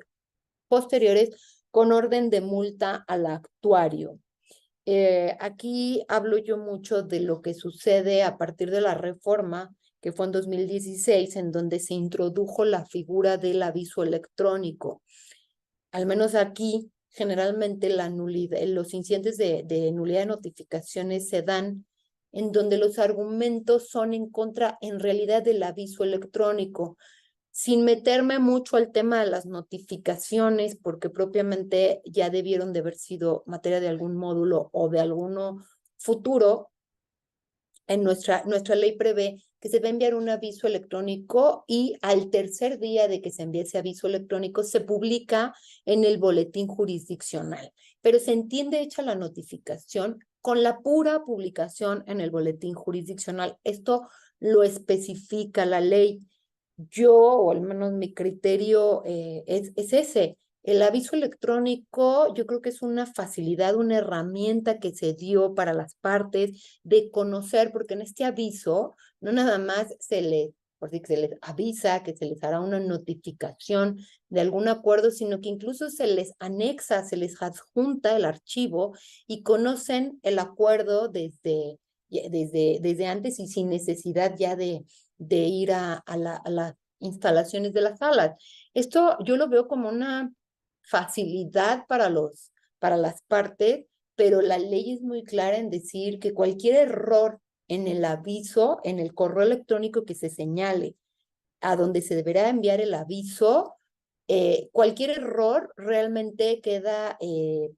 posteriores con orden de multa al actuario. Aquí hablo yo mucho de lo que sucede a partir de la reforma que fue en 2016, en donde se introdujo la figura del aviso electrónico. Al menos aquí, generalmente la nulidad, los incidentes de nulidad de notificaciones se dan en donde los argumentos son en contra, en realidad, del aviso electrónico. sin meterme mucho al tema de las notificaciones, porque propiamente ya debieron de haber sido materia de algún módulo o de alguno futuro. En nuestra ley prevé que se va a enviar un aviso electrónico y al tercer día de que se envíe ese aviso electrónico se publica en el boletín jurisdiccional. Pero se entiende hecha la notificación con la pura publicación en el boletín jurisdiccional. Esto lo especifica la ley. Yo, o al menos mi criterio, es ese. El aviso electrónico, yo creo que es una facilidad, una herramienta que se dio para las partes de conocer, porque en este aviso no nada más por decir que se les avisa que se les hará una notificación de algún acuerdo, sino que incluso se les anexa, se les adjunta el archivo y conocen el acuerdo desde antes y sin necesidad ya de ir a las instalaciones de las salas. Esto yo lo veo como una facilidad para las partes, pero la ley es muy clara en decir que cualquier error en el aviso, en el correo electrónico que se señale a donde se deberá enviar el aviso, cualquier error realmente queda,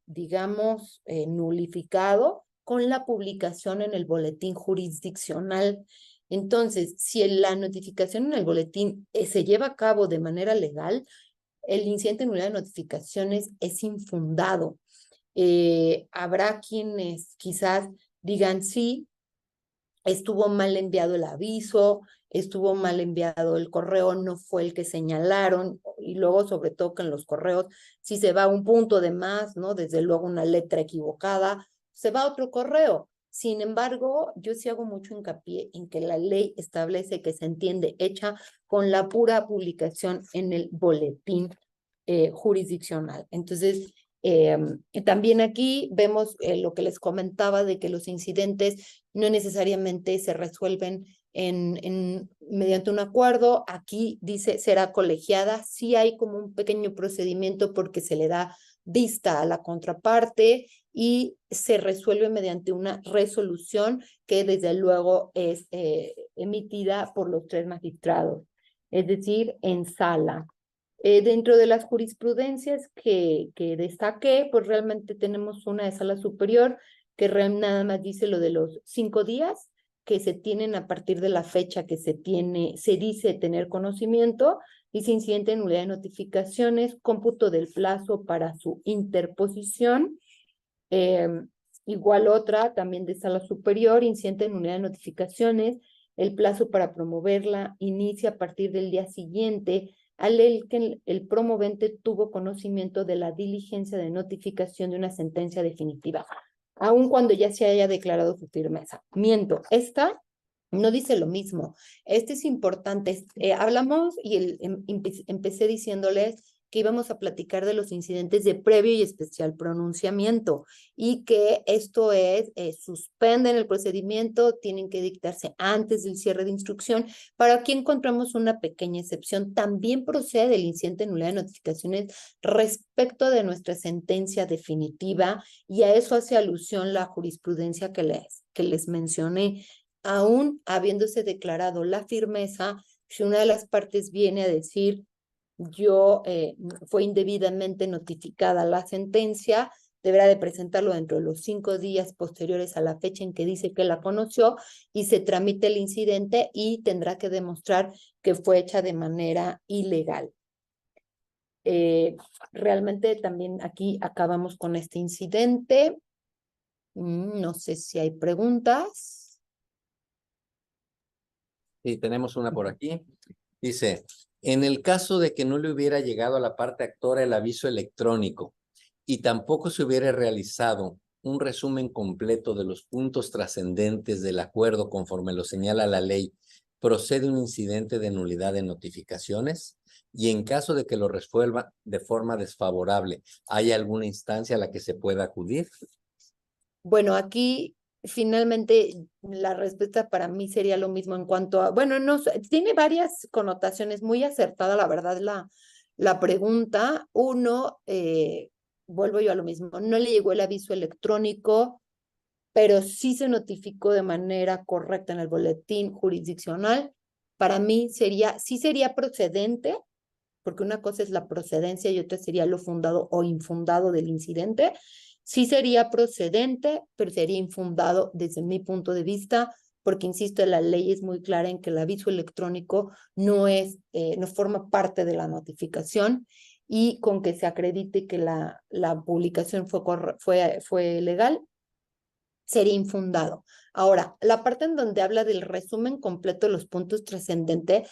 digamos, nulificado con la publicación en el boletín jurisdiccional. Entonces, si la notificación en el boletín se lleva a cabo de manera legal, el incidente de nulidad de notificaciones es infundado. Habrá quienes quizás digan sí, estuvo mal enviado el aviso, estuvo mal enviado el correo, no fue el que señalaron, y luego sobre todo que en los correos, si se va un punto de más, ¿no? Desde luego una letra equivocada, se va a otro correo. Sin embargo, yo sí hago mucho hincapié en que la ley establece que se entiende hecha con la pura publicación en el boletín jurisdiccional. Entonces, también aquí vemos lo que les comentaba de que los incidentes no necesariamente se resuelven mediante un acuerdo. Aquí dice será colegiada. Sí hay como un pequeño procedimiento porque se le da vista a la contraparte y se resuelve mediante una resolución que desde luego es emitida por los 3 magistrados, es decir, en sala. Dentro de las jurisprudencias que destaqué, pues realmente tenemos una de sala superior que nada más dice lo de los 5 días que se tienen a partir de la fecha que se dice tener conocimiento, dice incidente de nulidad de notificaciones, cómputo del plazo para su interposición. Igual otra, también de sala superior, incidente de nulidad de notificaciones, el plazo para promoverla inicia a partir del día siguiente al que el promovente tuvo conocimiento de la diligencia de notificación de una sentencia definitiva, aun cuando ya se haya declarado su firmeza. Miento, esta no dice lo mismo. Este es importante. Hablamos y empecé diciéndoles que íbamos a platicar de los incidentes de previo y especial pronunciamiento y que esto es, suspenden el procedimiento, tienen que dictarse antes del cierre de instrucción. Para aquí encontramos una pequeña excepción. También procede el incidente de nulidad de notificaciones respecto de nuestra sentencia definitiva y a eso hace alusión la jurisprudencia que les mencioné. Aún habiéndose declarado la firmeza, si una de las partes viene a decir fue indebidamente notificada la sentencia, deberá de presentarlo dentro de los 5 días posteriores a la fecha en que dice que la conoció y se tramite el incidente y tendrá que demostrar que fue hecha de manera ilegal. Realmente también aquí acabamos con este incidente. No sé si hay preguntas. Sí, tenemos una por aquí. Dice, en el caso de que no le hubiera llegado a la parte actora el aviso electrónico y tampoco se hubiera realizado un resumen completo de los puntos trascendentes del acuerdo conforme lo señala la ley, ¿procede un incidente de nulidad de notificaciones? Y en caso de que lo resuelva de forma desfavorable, ¿hay alguna instancia a la que se pueda acudir? Bueno, aquí finalmente la respuesta para mí sería lo mismo en cuanto a, bueno, no, tiene varias connotaciones, muy acertada la verdad la pregunta. Uno, vuelvo yo a lo mismo, no le llegó el aviso electrónico, pero sí se notificó de manera correcta en el boletín jurisdiccional. para mí sí sería procedente, porque una cosa es la procedencia y otra sería lo fundado o infundado del incidente. Sí sería procedente, pero sería infundado desde mi punto de vista, porque insisto, la ley es muy clara en que el aviso electrónico no forma parte de la notificación, y con que se acredite que la publicación fue legal, sería infundado. Ahora, la parte en donde habla del resumen completo de los puntos trascendentes,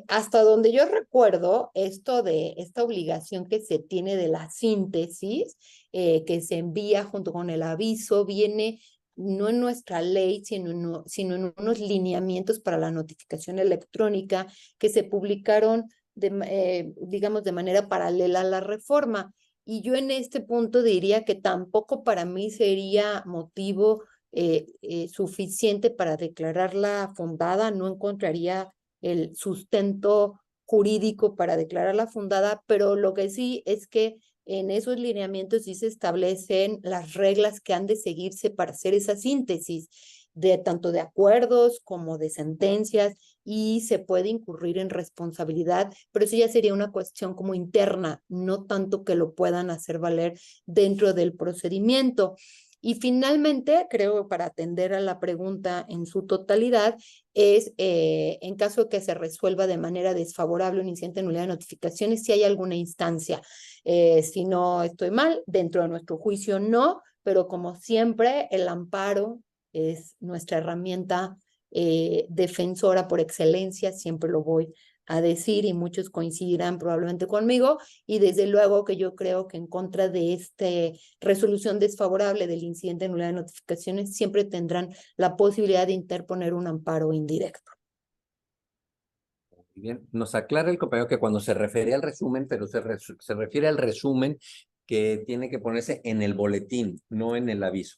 hasta donde yo recuerdo, esto de esta obligación que se tiene de la síntesis, que se envía junto con el aviso, viene no en nuestra ley, sino en unos lineamientos para la notificación electrónica que se publicaron, digamos, de manera paralela a la reforma. Y yo en este punto diría que tampoco para mí sería motivo suficiente para declararla fundada. No encontraría el sustento jurídico para declararla fundada, pero lo que sí es que en esos lineamientos sí se establecen las reglas que han de seguirse para hacer esa síntesis de tanto de acuerdos como de sentencias, y se puede incurrir en responsabilidad, pero eso ya sería una cuestión como interna, no tanto que lo puedan hacer valer dentro del procedimiento. Y finalmente, creo, para atender a la pregunta en su totalidad, es en caso de que se resuelva de manera desfavorable un incidente de nulidad de notificaciones, si hay alguna instancia. Si no estoy mal, dentro de nuestro juicio no, pero como siempre, el amparo es nuestra herramienta defensora por excelencia, siempre lo voy a decir y muchos coincidirán probablemente conmigo, y desde luego que yo creo que en contra de esta resolución desfavorable del incidente de nulidad de notificaciones siempre tendrán la posibilidad de interponer un amparo indirecto. Bien, nos aclara el compañero que cuando se refiere al resumen, pero se refiere al resumen que tiene que ponerse en el boletín, no en el aviso.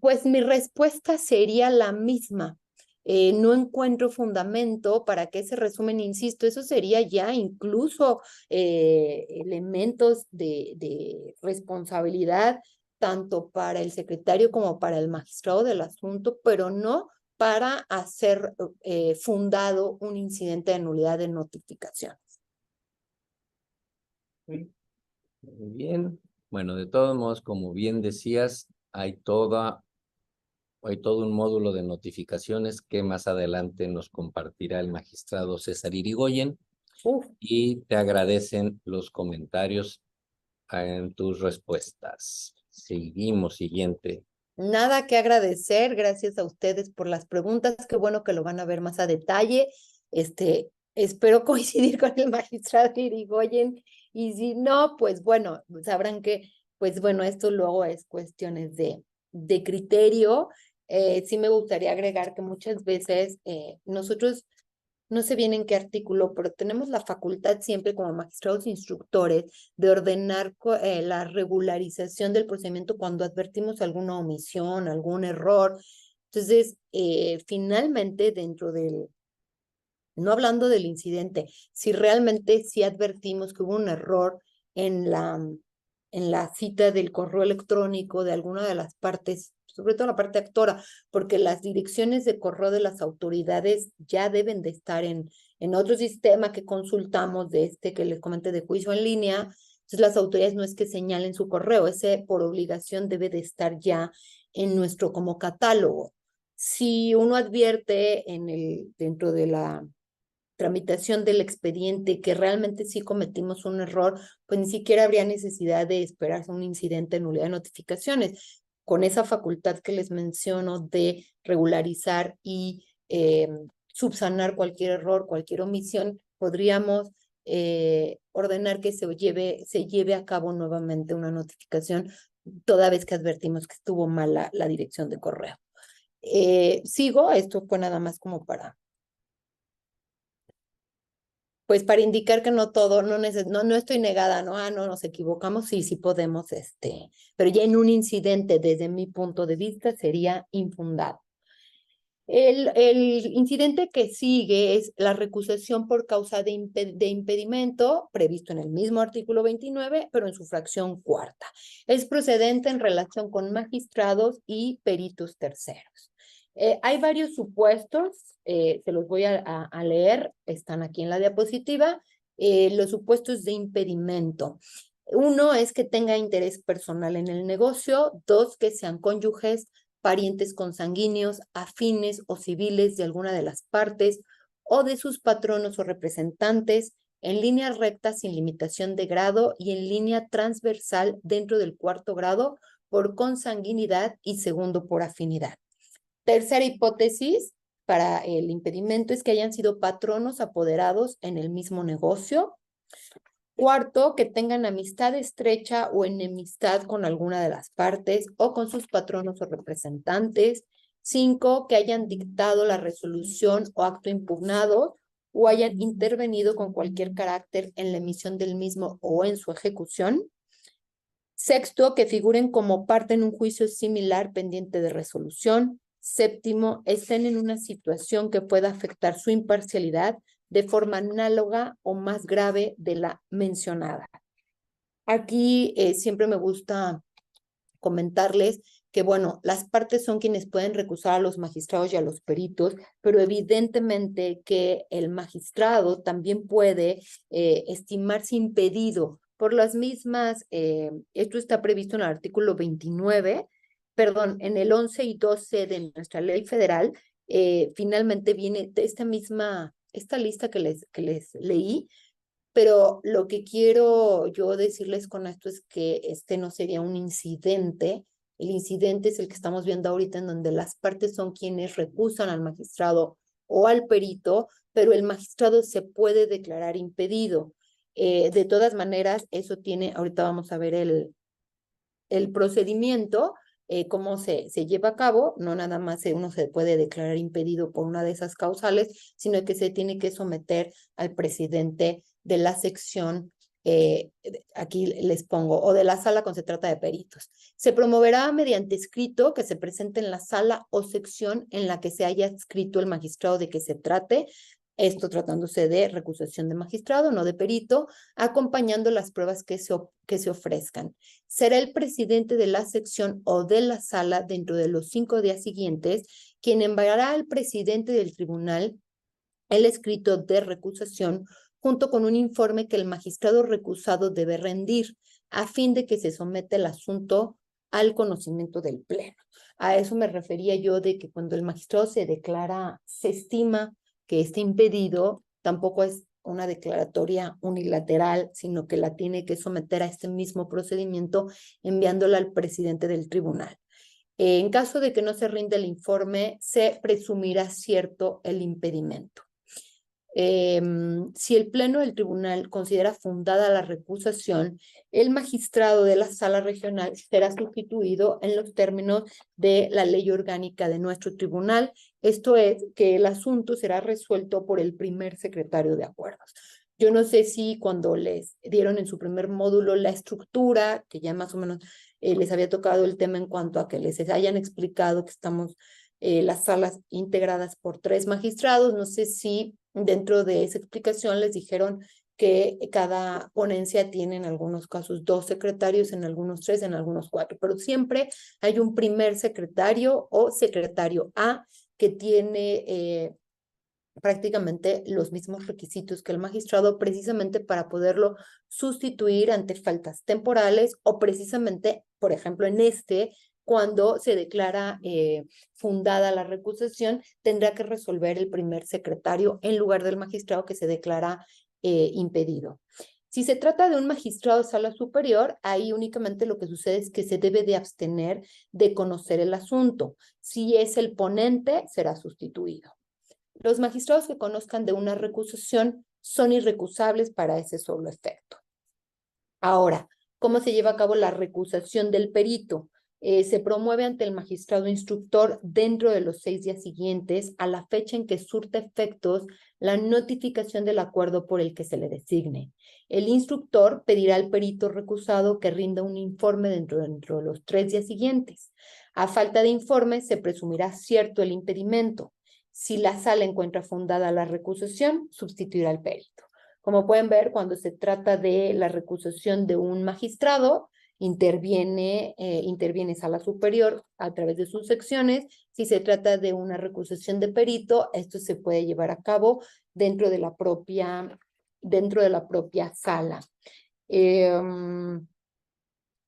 Pues mi respuesta sería la misma. No encuentro fundamento para que ese resumen, insisto, eso sería ya incluso elementos de responsabilidad tanto para el secretario como para el magistrado del asunto, pero no para hacer fundado un incidente de nulidad de notificación. Muy bien. Bueno, de todos modos, como bien decías, hay todo un módulo de notificaciones que más adelante nos compartirá el magistrado César Irigoyen, y te agradecen los comentarios en tus respuestas. Seguimos, siguiente. Nada que agradecer, gracias a ustedes por las preguntas, qué bueno que lo van a ver más a detalle. Espero coincidir con el magistrado Irigoyen, y si no, pues bueno, sabrán que, pues bueno, esto luego es cuestiones de criterio. Sí me gustaría agregar que muchas veces nosotros, no sé bien en qué artículo, pero tenemos la facultad siempre como magistrados instructores de ordenar la regularización del procedimiento cuando advertimos alguna omisión, algún error. Entonces, finalmente, no hablando del incidente, si realmente sí advertimos que hubo un error en la cita del correo electrónico de alguna de las partes, sobre todo la parte actora, porque las direcciones de correo de las autoridades ya deben de estar en otro sistema que consultamos, de que les comenté, de juicio en línea. Entonces las autoridades no es que señalen su correo, ese por obligación debe de estar ya en nuestro como catálogo. Si uno advierte dentro de la tramitación del expediente que realmente sí cometimos un error, pues ni siquiera habría necesidad de esperarse un incidente de nulidad de notificaciones. Con esa facultad que les menciono de regularizar y subsanar cualquier error, cualquier omisión, podríamos ordenar que se lleve a cabo nuevamente una notificación toda vez que advertimos que estuvo mal la dirección de correo. Sigo, esto fue nada más como pues para indicar que no todo, no estoy negada, no, no nos equivocamos, sí podemos, pero ya en un incidente, desde mi punto de vista, sería infundado. El incidente que sigue es la recusación por causa de impedimento, previsto en el mismo artículo 29, pero en su fracción cuarta. Es procedente en relación con magistrados y peritos terceros. Hay varios supuestos, se los voy a leer, están aquí en la diapositiva. Los supuestos de impedimento. Uno es que tenga interés personal en el negocio. Dos, que sean cónyuges, parientes consanguíneos, afines o civiles de alguna de las partes o de sus patronos o representantes, en línea recta sin limitación de grado y en línea transversal dentro del cuarto grado por consanguinidad y segundo por afinidad. Tercera hipótesis para el impedimento es que hayan sido patronos apoderados en el mismo negocio. Cuarto, que tengan amistad estrecha o enemistad con alguna de las partes o con sus patronos o representantes. 5, que hayan dictado la resolución o acto impugnado o hayan intervenido con cualquier carácter en la emisión del mismo o en su ejecución. Sexto, que figuren como parte en un juicio similar pendiente de resolución. Séptimo, estén en una situación que pueda afectar su imparcialidad de forma análoga o más grave de la mencionada. Aquí siempre me gusta comentarles que, bueno, las partes son quienes pueden recusar a los magistrados y a los peritos, pero evidentemente que el magistrado también puede estimarse impedido por las mismas, esto está previsto en el artículo 29, perdón, en el 11 y 12 de nuestra ley federal, finalmente viene de esta lista que les leí, pero lo que quiero yo decirles con esto es que este no sería un incidente. El incidente es el que estamos viendo ahorita, en donde las partes son quienes recusan al magistrado o al perito, pero el magistrado se puede declarar impedido. De todas maneras, eso tiene, ahorita vamos a ver el procedimiento, cómo se lleva a cabo. No nada más uno se puede declarar impedido por una de esas causales, sino que se tiene que someter al presidente de la sección, aquí les pongo, o de la sala cuando se trata de peritos. Se promoverá mediante escrito que se presente en la sala o sección en la que se haya escrito el magistrado de que se trate, esto tratándose de recusación de magistrado, no de perito, acompañando las pruebas que se ofrezcan. Será el presidente de la sección o de la sala dentro de los 5 días siguientes quien enviará al presidente del tribunal el escrito de recusación junto con un informe que el magistrado recusado debe rendir a fin de que se someta el asunto al conocimiento del pleno. A eso me refería yo, de que cuando el magistrado se declara, se estima que está impedido, tampoco es una declaratoria unilateral, sino que la tiene que someter a este mismo procedimiento enviándola al presidente del tribunal. En caso de que no se rinda el informe, se presumirá cierto el impedimento. Si el pleno del tribunal considera fundada la recusación, el magistrado de la sala regional será sustituido en los términos de la ley orgánica de nuestro tribunal. Esto es, que el asunto será resuelto por el primer secretario de acuerdos. Yo no sé si cuando les dieron en su primer módulo la estructura, que ya más o menos les había tocado el tema en cuanto a que les hayan explicado que estamos las salas integradas por 3 magistrados. No sé si dentro de esa explicación les dijeron que cada ponencia tiene en algunos casos 2 secretarios, en algunos 3, en algunos 4, pero siempre hay un primer secretario o secretario A que tiene prácticamente los mismos requisitos que el magistrado, precisamente para poderlo sustituir ante faltas temporales o precisamente, por ejemplo, en cuando se declara fundada la recusación, tendrá que resolver el primer secretario en lugar del magistrado que se declara impedido. Si se trata de un magistrado de sala superior, ahí únicamente lo que sucede es que se debe de abstener de conocer el asunto. Si es el ponente, será sustituido. Los magistrados que conozcan de una recusación son irrecusables para ese solo efecto. Ahora, ¿cómo se lleva a cabo la recusación del perito? Se promueve ante el magistrado instructor dentro de los 6 días siguientes a la fecha en que surta efectos la notificación del acuerdo por el que se le designe. El instructor pedirá al perito recusado que rinda un informe dentro de los 3 días siguientes. A falta de informe, se presumirá cierto el impedimento. Si la sala encuentra fundada la recusación, sustituirá al perito. Como pueden ver, cuando se trata de la recusación de un magistrado, interviene Sala Superior a través de sus secciones. Si se trata de una recusación de perito, esto se puede llevar a cabo dentro de la propia sala.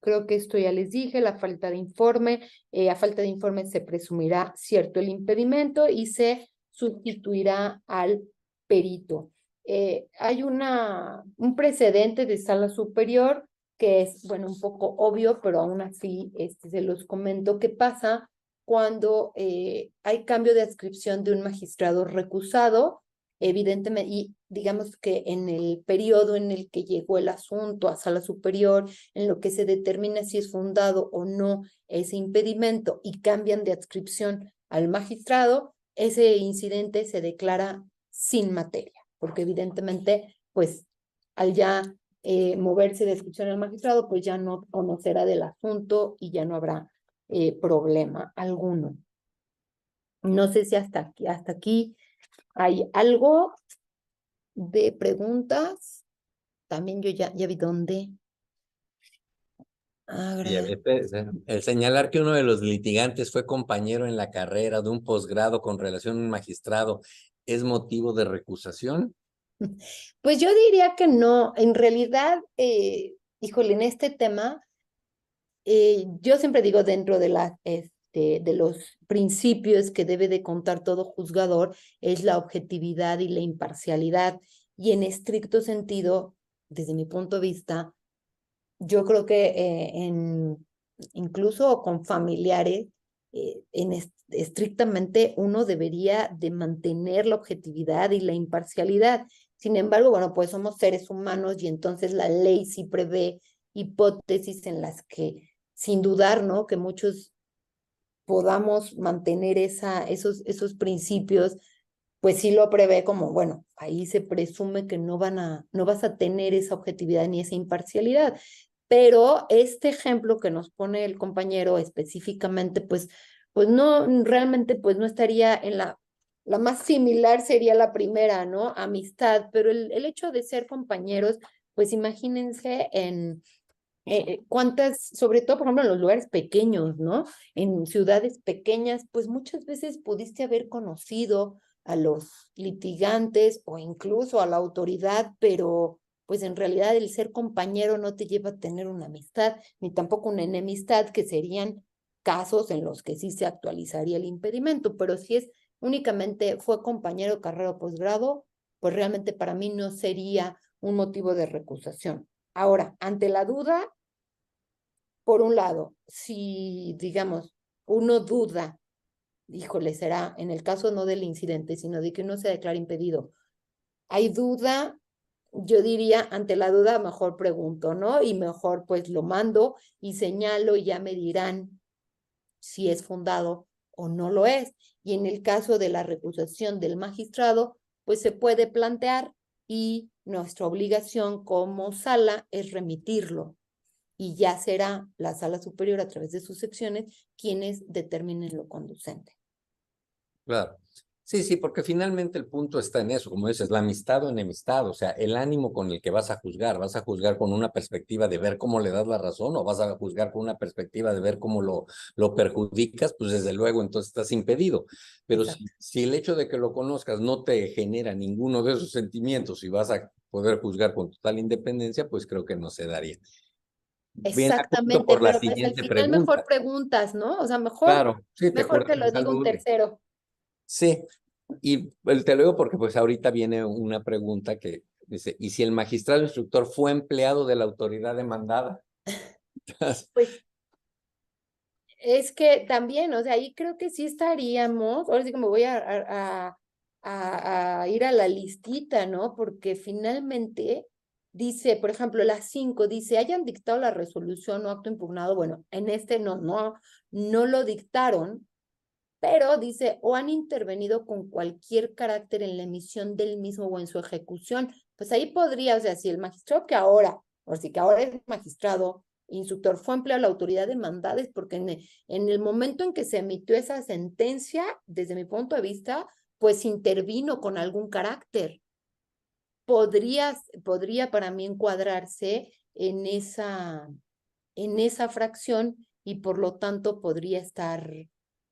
Creo que esto ya les dije, la falta de informe. A falta de informe se presumirá cierto el impedimento y se sustituirá al perito. Hay un precedente de Sala Superior que es, bueno, un poco obvio, pero aún así se los comento. ¿Qué pasa cuando hay cambio de adscripción de un magistrado recusado? Evidentemente, y digamos que en el periodo en el que llegó el asunto a Sala Superior, en lo que se determina si es fundado o no ese impedimento y cambian de adscripción al magistrado, ese incidente se declara sin materia, porque evidentemente, pues, al ya moverse de adscripción al magistrado, pues ya no conocerá del asunto y ya no habrá problema alguno. No sé si hasta aquí hay algo de preguntas. También yo ya vi dónde. Y a veces, el señalar que uno de los litigantes fue compañero en la carrera de un posgrado con relación a un magistrado, ¿es motivo de recusación? Pues yo diría que no. En realidad, híjole, en este tema, yo siempre digo dentro de los principios que debe de contar todo juzgador, es la objetividad y la imparcialidad. Y en estricto sentido, desde mi punto de vista, yo creo que incluso con familiares, estrictamente uno debería de mantener la objetividad y la imparcialidad. Sin embargo, bueno, pues somos seres humanos y entonces la ley sí prevé hipótesis en las que, sin dudar, ¿no? Que muchos podamos mantener esos principios, pues sí lo prevé como, bueno, ahí se presume que no vas a tener esa objetividad ni esa imparcialidad. Pero este ejemplo que nos pone el compañero específicamente, pues no, realmente pues no estaría en la más similar sería la primera, ¿no? Amistad, pero el hecho de ser compañeros, pues imagínense en cuántas, sobre todo, por ejemplo, en los lugares pequeños, ¿no? En ciudades pequeñas, pues muchas veces pudiste haber conocido a los litigantes o incluso a la autoridad, pero pues en realidad el ser compañero no te lleva a tener una amistad, ni tampoco una enemistad, que serían casos en los que sí se actualizaría el impedimento, pero si es únicamente fue compañero de carrera o posgrado, pues realmente para mí no sería un motivo de recusación. Ahora, ante la duda, por un lado, si, digamos, uno duda, híjole, será en el caso no del incidente, sino de que uno se declara impedido, hay duda, yo diría, ante la duda, mejor pregunto, ¿no? Y mejor pues lo mando y señalo y ya me dirán si es fundado o no lo es. Y en el caso de la recusación del magistrado, pues se puede plantear y nuestra obligación como sala es remitirlo y ya será la sala superior a través de sus secciones quienes determinen lo conducente. Claro. Sí, sí, porque finalmente el punto está en eso, como dices, la amistad o enemistad, o sea, el ánimo con el que vas a juzgar con una perspectiva de ver cómo le das la razón o vas a juzgar con una perspectiva de ver cómo lo perjudicas, pues desde luego entonces estás impedido. Pero si el hecho de que lo conozcas no te genera ninguno de esos sentimientos y vas a poder juzgar con total independencia, pues creo que no se daría. Bien, de acuerdo Exactamente, por la pero pues al siguiente final mejor pregunta. preguntas, ¿no? O sea, Claro, sí, te mejor curas te lo esa digo un duda. tercero. Sí, y te lo digo porque pues ahorita viene una pregunta que dice, ¿y si el magistrado instructor fue empleado de la autoridad demandada? Pues es que también, o sea, ahí creo que sí estaríamos, ahora sí que me voy a ir a la listita, ¿no? Porque finalmente dice, por ejemplo, las 5 dice, hayan dictado la resolución o acto impugnado, bueno, en este no lo dictaron, pero dice, o han intervenido con cualquier carácter en la emisión del mismo o en su ejecución. Pues ahí podría, o sea, si el magistrado que ahora, o si que ahora es magistrado, instructor, fue empleado de la autoridad demandada, es porque en el momento en que se emitió esa sentencia, desde mi punto de vista, pues intervino con algún carácter. Podría para mí encuadrarse en esa fracción y por lo tanto podría estar,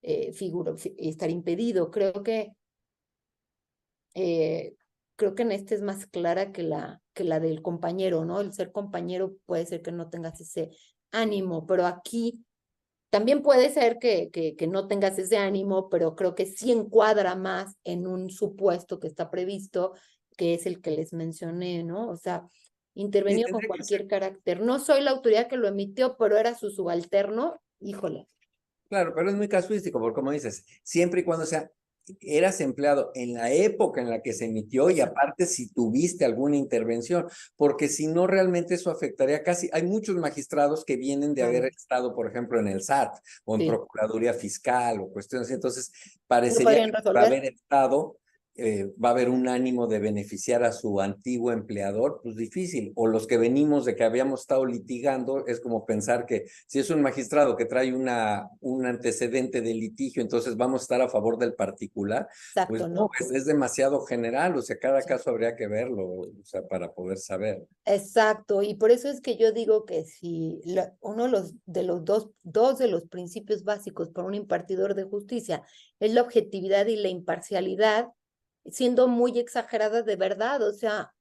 estar impedido. Creo que en este es más clara que la del compañero, ¿no? El ser compañero puede ser que no tengas ese ánimo, pero aquí también puede ser que no tengas ese ánimo, pero creo que sí encuadra más en un supuesto que está previsto, que es el que les mencioné, ¿no? O sea, Sí, intervenido con tendría que ser. cualquier carácter. No soy la autoridad que lo emitió, pero era su subalterno. Híjole. Claro, pero es muy casuístico, porque como dices, siempre y cuando sea, eras empleado en la época en la que se emitió y Exacto. aparte si tuviste alguna intervención, porque si no realmente eso afectaría casi, hay muchos magistrados que vienen de haber Claro, estado, por ejemplo, en el SAT o en sí. Procuraduría Fiscal o cuestiones así, entonces ¿Lo parecería podrían que por resolver? haber estado va a haber un ánimo de beneficiar a su antiguo empleador, pues difícil. O los que venimos de que habíamos estado litigando, es como pensar que si es un magistrado que trae un antecedente de litigio, entonces vamos a estar a favor del particular, pues Exacto, no, ¿no? es demasiado general, o sea, cada Sí. caso habría que verlo, o sea, para poder saber. Exacto, y por eso es que yo digo que si uno de los dos de los principios básicos para un impartidor de justicia es la objetividad y la imparcialidad, siendo muy exagerada de verdad, o sea,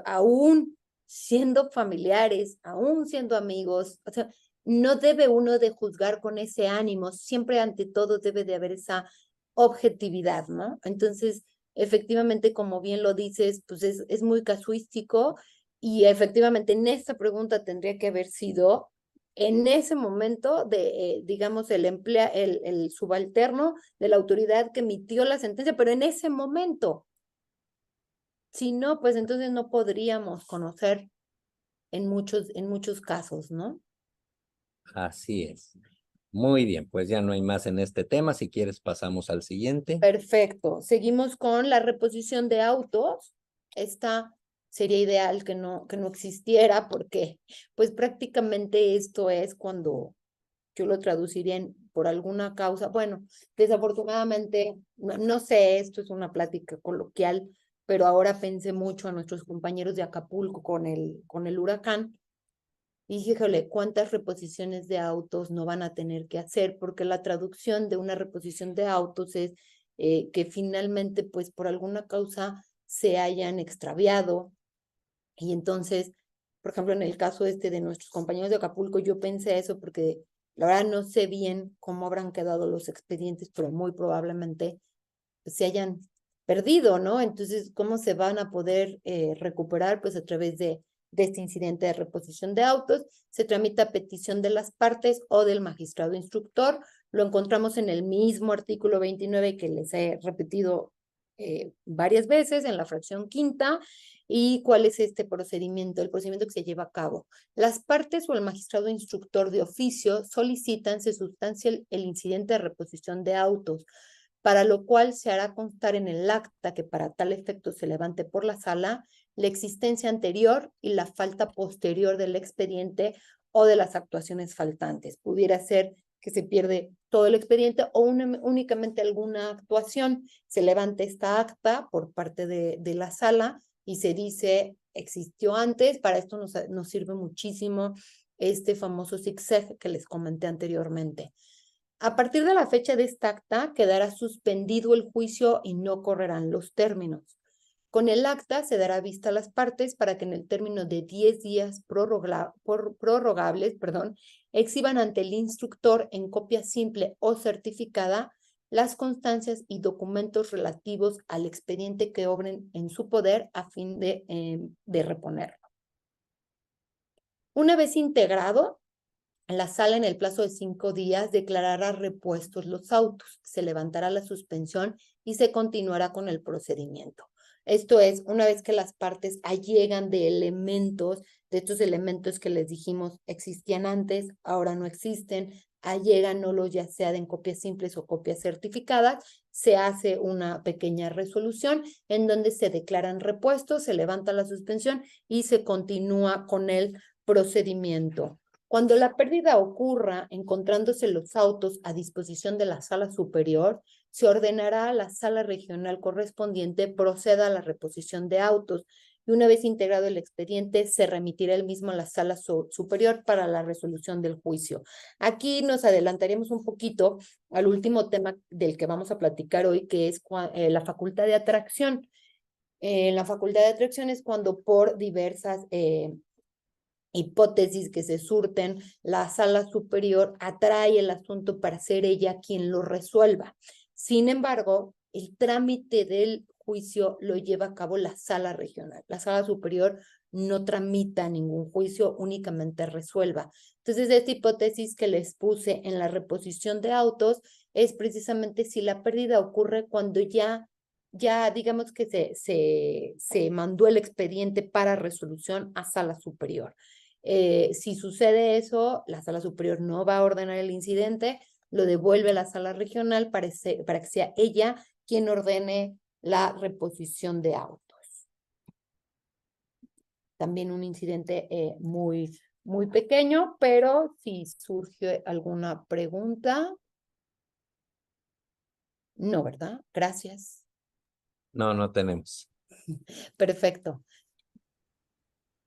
aún siendo familiares, aún siendo amigos, o sea, no debe uno de juzgar con ese ánimo, siempre ante todo debe de haber esa objetividad, ¿no? Entonces, efectivamente, como bien lo dices, pues es muy casuístico y efectivamente en esta pregunta tendría que haber sido en ese momento de, digamos, el subalterno de la autoridad que emitió la sentencia, pero en ese momento. Si no, pues entonces no podríamos conocer en muchos casos, ¿no? Así es. Muy bien, pues ya no hay más en este tema. Si quieres, pasamos al siguiente. Perfecto. Seguimos con la reposición de autos. Esta sería ideal que no existiera porque pues prácticamente esto es cuando yo lo traduciría por alguna causa. Bueno, desafortunadamente, no sé, esto es una plática coloquial, pero ahora pensé mucho a nuestros compañeros de Acapulco con el huracán. Y híjole, ¿cuántas reposiciones de autos no van a tener que hacer? Porque la traducción de una reposición de autos es que finalmente, pues por alguna causa se hayan extraviado. Y entonces, por ejemplo, en el caso este de nuestros compañeros de Acapulco, yo pensé eso porque la verdad no sé bien cómo habrán quedado los expedientes, pero muy probablemente se hayan perdido, ¿no? Entonces, ¿cómo se van a poder recuperar? Pues a través de este incidente de reposición de autos, se tramita a petición de las partes o del magistrado instructor. Lo encontramos en el mismo artículo 29 que les he repetido varias veces en la fracción quinta. ¿Y cuál es este procedimiento? El procedimiento que se lleva a cabo. Las partes o el magistrado instructor de oficio solicitan se sustancie el incidente de reposición de autos, para lo cual se hará constar en el acta que para tal efecto se levante por la sala la existencia anterior y la falta posterior del expediente o de las actuaciones faltantes. Pudiera ser que se pierde todo el expediente o únicamente alguna actuación. Se levanta esta acta por parte de la sala y se dice existió antes. Para esto nos sirve muchísimo este famoso zigzag que les comenté anteriormente. A partir de la fecha de esta acta quedará suspendido el juicio y no correrán los términos. Con el acta se dará vista a las partes para que en el término de 10 días prorrogables, exhiban ante el instructor en copia simple o certificada las constancias y documentos relativos al expediente que obren en su poder a fin de reponerlo. Una vez integrado, la sala en el plazo de 5 días declarará repuestos los autos, se levantará la suspensión y se continuará con el procedimiento. Esto es, una vez que las partes allegan de estos elementos que les dijimos existían antes, ahora no existen, allegan ya sea en copias simples o copias certificadas, se hace una pequeña resolución en donde se declaran repuestos, se levanta la suspensión y se continúa con el procedimiento. Cuando la pérdida ocurra encontrándose los autos a disposición de la sala superior, se ordenará a la sala regional correspondiente proceda a la reposición de autos, y una vez integrado el expediente se remitirá el mismo a la sala superior para la resolución del juicio. Aquí nos adelantaríamos un poquito al último tema del que vamos a platicar hoy, que es la facultad de atracción. La facultad de atracción es cuando por diversas hipótesis que se surten, la sala superior atrae el asunto para ser ella quien lo resuelva. Sin embargo, el trámite del juicio lo lleva a cabo la sala regional. La sala superior no tramita ningún juicio, únicamente resuelva. Entonces, esta hipótesis que les puse en la reposición de autos es precisamente si la pérdida ocurre cuando ya digamos que se mandó el expediente para resolución a sala superior. Si sucede eso, la sala superior no va a ordenar el incidente, lo devuelve a la sala regional para que sea ella quien ordene la reposición de autos. También un incidente muy pequeño, pero si surge alguna pregunta. No, ¿verdad? Gracias. No, no tenemos. Perfecto.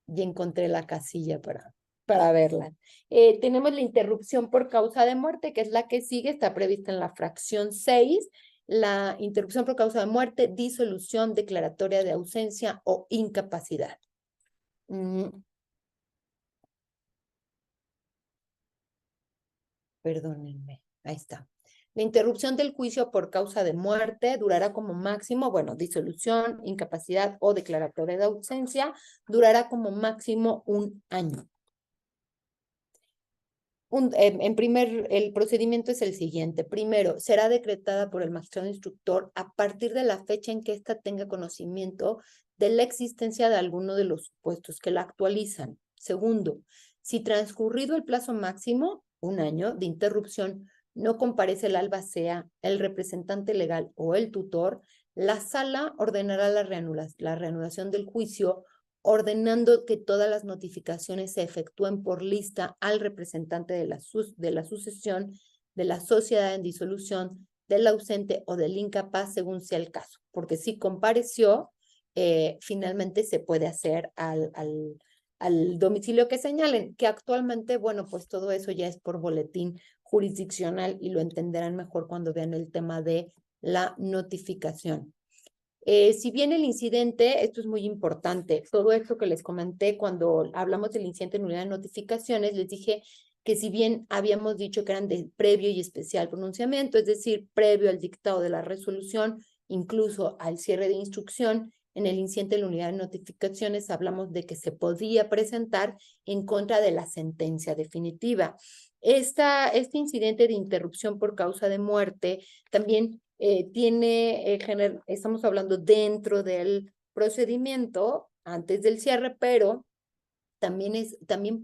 Ya encontré la casilla para verla. Tenemos la interrupción por causa de muerte, que es la que sigue, está prevista en la fracción 6. La interrupción por causa de muerte, disolución declaratoria de ausencia o incapacidad. Perdónenme, ahí está. La interrupción del juicio por causa de muerte durará como máximo, bueno, disolución, incapacidad o declaratoria de ausencia, durará como máximo 1 año. El procedimiento es el siguiente. Primero, será decretada por el magistrado instructor a partir de la fecha en que ésta tenga conocimiento de la existencia de alguno de los supuestos que la actualizan. Segundo, si transcurrido el plazo máximo, 1 año de interrupción, no comparece el albacea, el representante legal o el tutor, la sala ordenará la reanudación del juicio, ordenando que todas las notificaciones se efectúen por lista al representante de la sucesión, de la sociedad en disolución, del ausente o del incapaz, según sea el caso. Porque si compareció, finalmente se puede hacer al domicilio que señalen, que actualmente, bueno, pues todo eso ya es por boletín jurisdiccional y lo entenderán mejor cuando vean el tema de la notificación. Si bien el incidente, esto es muy importante, todo esto que les comenté cuando hablamos del incidente en unidad de notificaciones, les dije que si bien habíamos dicho que eran de previo y especial pronunciamiento, es decir, previo al dictado de la resolución, incluso al cierre de instrucción, en el incidente de la unidad de notificaciones hablamos de que se podía presentar en contra de la sentencia definitiva. Este incidente de interrupción por causa de muerte también estamos hablando dentro del procedimiento antes del cierre, pero también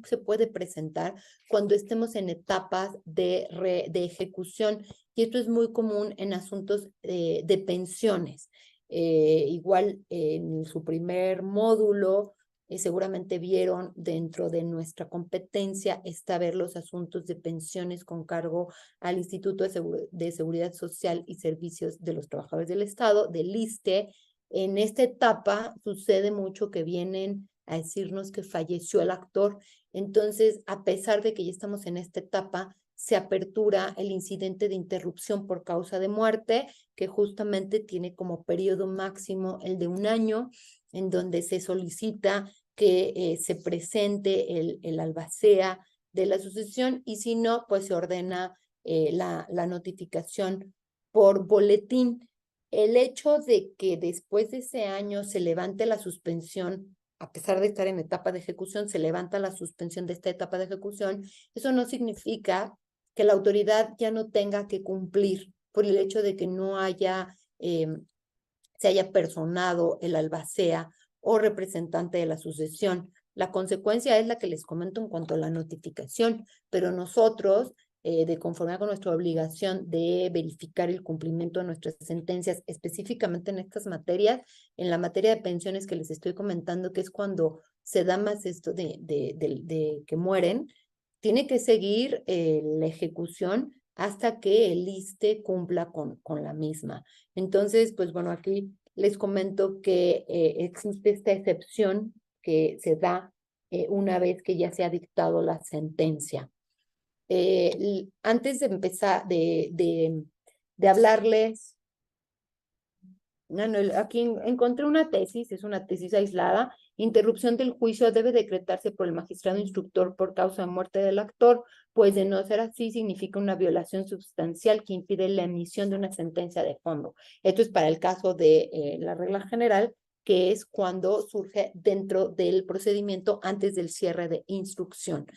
se puede presentar cuando estemos en etapas de ejecución, y esto es muy común en asuntos de pensiones. Igual en su primer módulo, seguramente vieron dentro de nuestra competencia está ver los asuntos de pensiones con cargo al Instituto de Seguridad Social y Servicios de los Trabajadores del Estado, del ISSSTE. En esta etapa sucede mucho que vienen a decirnos que falleció el actor. Entonces, a pesar de que ya estamos en esta etapa, se apertura el incidente de interrupción por causa de muerte, que justamente tiene como periodo máximo el de 1 año, en donde se solicita que se presente el albacea de la sucesión, y si no, pues se ordena la notificación por boletín. El hecho de que después de ese año se levante la suspensión, a pesar de estar en etapa de ejecución, se levanta la suspensión de esta etapa de ejecución, eso no significa que la autoridad ya no tenga que cumplir por el hecho de que no se haya personado el albacea o representante de la sucesión. La consecuencia es la que les comento en cuanto a la notificación, pero nosotros, de conformidad con nuestra obligación de verificar el cumplimiento de nuestras sentencias, específicamente en estas materias, en la materia de pensiones que les estoy comentando, que es cuando se da más esto de que mueren, tiene que seguir la ejecución hasta que el ISSSTE cumpla con la misma. Entonces, pues bueno, aquí les comento que existe esta excepción que se da una vez que ya se ha dictado la sentencia. Antes de empezar, de hablarles, aquí encontré una tesis, es una tesis aislada. Interrupción del juicio debe decretarse por el magistrado instructor por causa de muerte del actor, pues de no ser así significa una violación sustancial que impide la emisión de una sentencia de fondo. Esto es para el caso de la regla general, que es cuando surge dentro del procedimiento antes del cierre de instrucción.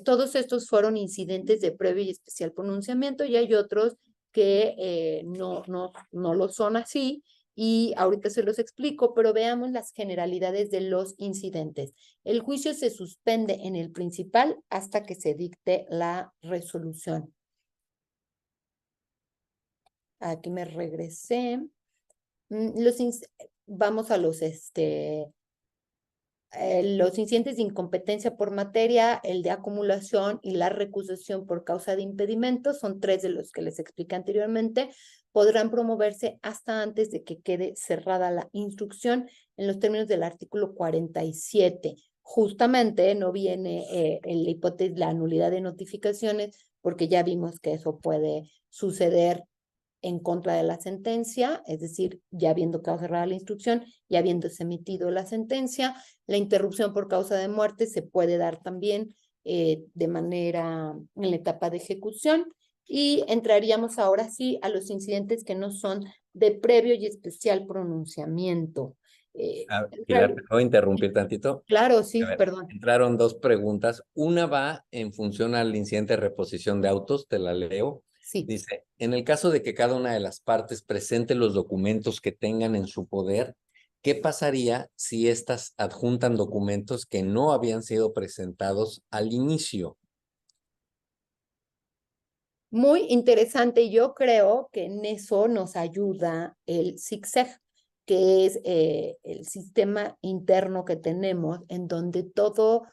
Todos estos fueron incidentes de previo y especial pronunciamiento, y hay otros que no lo son así, y ahorita se los explico, pero veamos las generalidades de los incidentes. El juicio se suspende en el principal hasta que se dicte la resolución. Aquí me regresé. Vamos a los incidentes de incompetencia por materia, el de acumulación y la recusación por causa de impedimento, son 3 de los que les expliqué anteriormente, podrán promoverse hasta antes de que quede cerrada la instrucción en los términos del artículo 47. Justamente no viene en la hipótesis la nulidad de notificaciones, porque ya vimos que eso puede suceder en contra de la sentencia, es decir, ya habiendo quedado cerrada la instrucción y habiéndose emitido la sentencia. La interrupción por causa de muerte se puede dar también de manera en la etapa de ejecución, y entraríamos ahora sí a los incidentes que no son de previo y especial pronunciamiento. Pilar, ¿te puedo interrumpir tantito? Claro, A sí, ver, perdón. entraron 2 preguntas. Una va en función al incidente de reposición de autos, te la leo. Sí. Dice, en el caso de que cada una de las partes presente los documentos que tengan en su poder, ¿qué pasaría si éstas adjuntan documentos que no habían sido presentados al inicio? Muy interesante. Yo creo que en eso nos ayuda el ZigZag, que es el sistema interno que tenemos, en donde todo,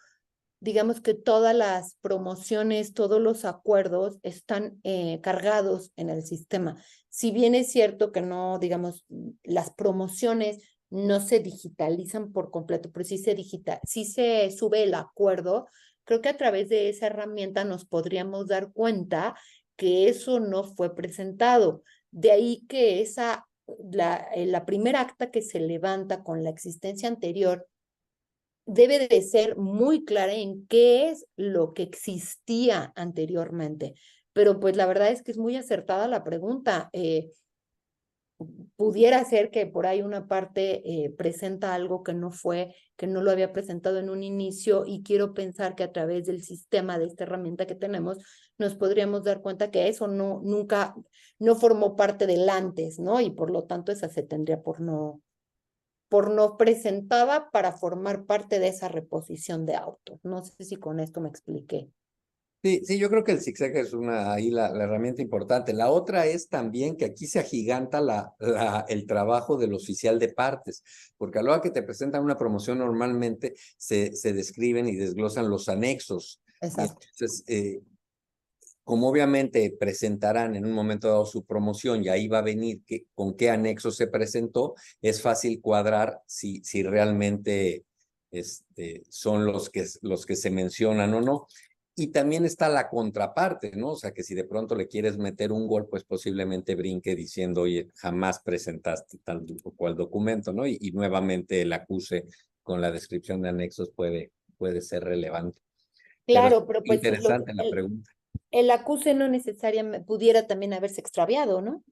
digamos que todas las promociones, todos los acuerdos están cargados en el sistema. Si bien es cierto que no, digamos, las promociones no se digitalizan por completo, pero sí se sube el acuerdo. Creo que a través de esa herramienta nos podríamos dar cuenta que eso no fue presentado. De ahí que la primera acta que se levanta con la existencia anterior debe de ser muy clara en qué es lo que existía anteriormente. Pero pues la verdad es que es muy acertada la pregunta. Pudiera ser que por ahí una parte presenta algo que no lo había presentado en un inicio, y quiero pensar que a través del sistema de esta herramienta que tenemos nos podríamos dar cuenta que eso nunca formó parte del antes, ¿no? Y por lo tanto esa se tendría por no presentada para formar parte de esa reposición de autos. No sé si con esto me expliqué. Sí, sí, yo creo que el zigzag es ahí la herramienta importante. La otra es también que aquí se agiganta el trabajo del oficial de partes, porque a la hora que te presentan una promoción normalmente se describen y desglosan los anexos. Y Exacto. entonces, como obviamente presentarán en un momento dado su promoción y ahí va a venir con qué anexo se presentó, es fácil cuadrar si realmente son los que se mencionan o no. Y también está la contraparte, ¿no? O sea, que si de pronto le quieres meter un gol, pues posiblemente brinque diciendo, oye, jamás presentaste tal o cual documento, ¿no? Y nuevamente el acuse con la descripción de anexos puede ser relevante. Pero es Claro, pero pues interesante la pregunta. el acuse no necesariamente pudiera también haberse extraviado, ¿no?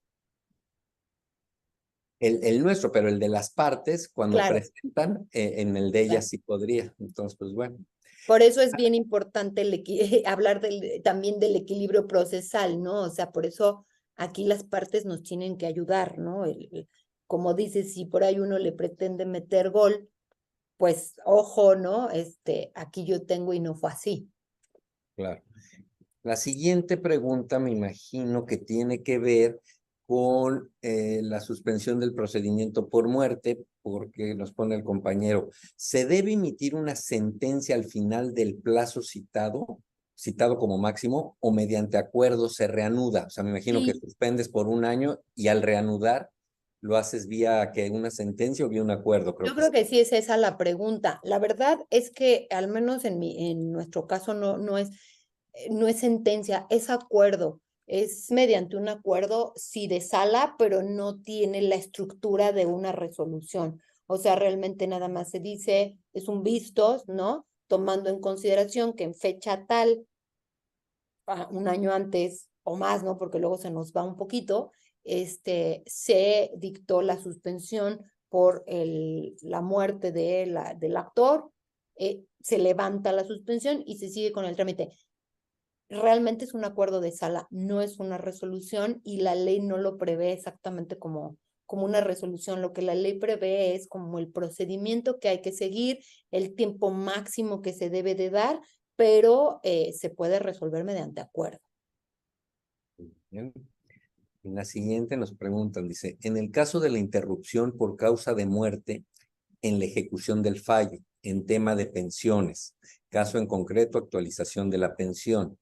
El nuestro, pero el de las partes, cuando Claro, presentan, en el de ellas claro. sí podría. Entonces, pues bueno. Por eso es bien importante hablar también del equilibrio procesal, ¿no? O sea, por eso aquí las partes nos tienen que ayudar, ¿no? Como dices, si por ahí uno le pretende meter gol, pues ojo, ¿no? Aquí yo tengo y no fue así. Claro. La siguiente pregunta me imagino que tiene que ver con la suspensión del procedimiento por muerte, porque nos pone el compañero, ¿se debe emitir una sentencia al final del plazo citado como máximo, o mediante acuerdo se reanuda? O sea, me imagino que Sí, suspendes por un año y al reanudar ¿Lo haces vía que una sentencia o vía un acuerdo? Yo creo que sí es esa la pregunta. La verdad es que al menos en nuestro caso no es sentencia, es acuerdo. Es mediante un acuerdo, sí, de sala, pero no tiene la estructura de una resolución. O sea, realmente nada más se dice, es un vistos, ¿no? Tomando en consideración que en fecha tal, un año antes o más, ¿no? Porque luego se nos va un poquito, se dictó la suspensión por la muerte del actor, se levanta la suspensión y se sigue con el trámite. Realmente es un acuerdo de sala, no es una resolución y la ley no lo prevé exactamente como una resolución. Lo que la ley prevé es como el procedimiento que hay que seguir, el tiempo máximo que se debe de dar, pero se puede resolver mediante acuerdo. Bien. En la siguiente nos preguntan, dice, en el caso de la interrupción por causa de muerte en la ejecución del fallo, en tema de pensiones, caso en concreto, actualización de la pensión,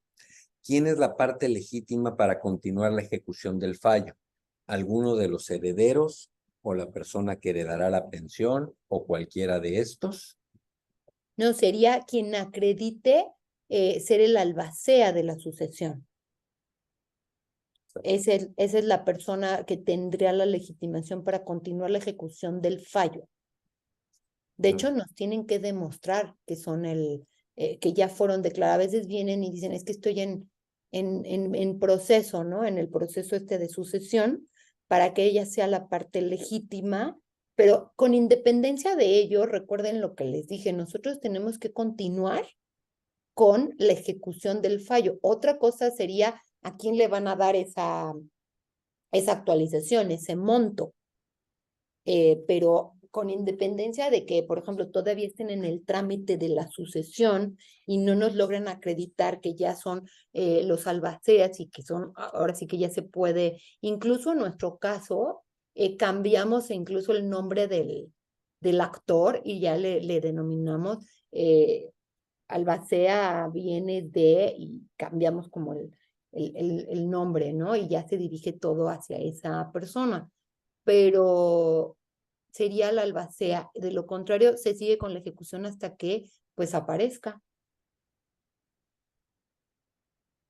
¿quién es la parte legítima para continuar la ejecución del fallo? ¿Alguno de los herederos o la persona que heredará la pensión o cualquiera de estos? No, sería quien acredite ser el albacea de la sucesión. Esa es la persona que tendría la legitimación para continuar la ejecución del fallo. De hecho, nos tienen que demostrar que son que ya fueron declarados. A veces vienen y dicen, es que estoy en proceso, ¿no? En el proceso de sucesión, para que ella sea la parte legítima, pero con independencia de ello, recuerden lo que les dije, nosotros tenemos que continuar con la ejecución del fallo. Otra cosa sería a quién le van a dar esa actualización, ese monto. Pero con independencia de que, por ejemplo, todavía estén en el trámite de la sucesión y no nos logren acreditar que ya son los albaceas y que son, ahora sí que ya se puede, incluso en nuestro caso, cambiamos incluso el nombre del actor y ya le denominamos albacea viene de, y cambiamos como el nombre, ¿no? Y ya se dirige todo hacia esa persona. Pero sería la albacea. De lo contrario, se sigue con la ejecución hasta que pues aparezca.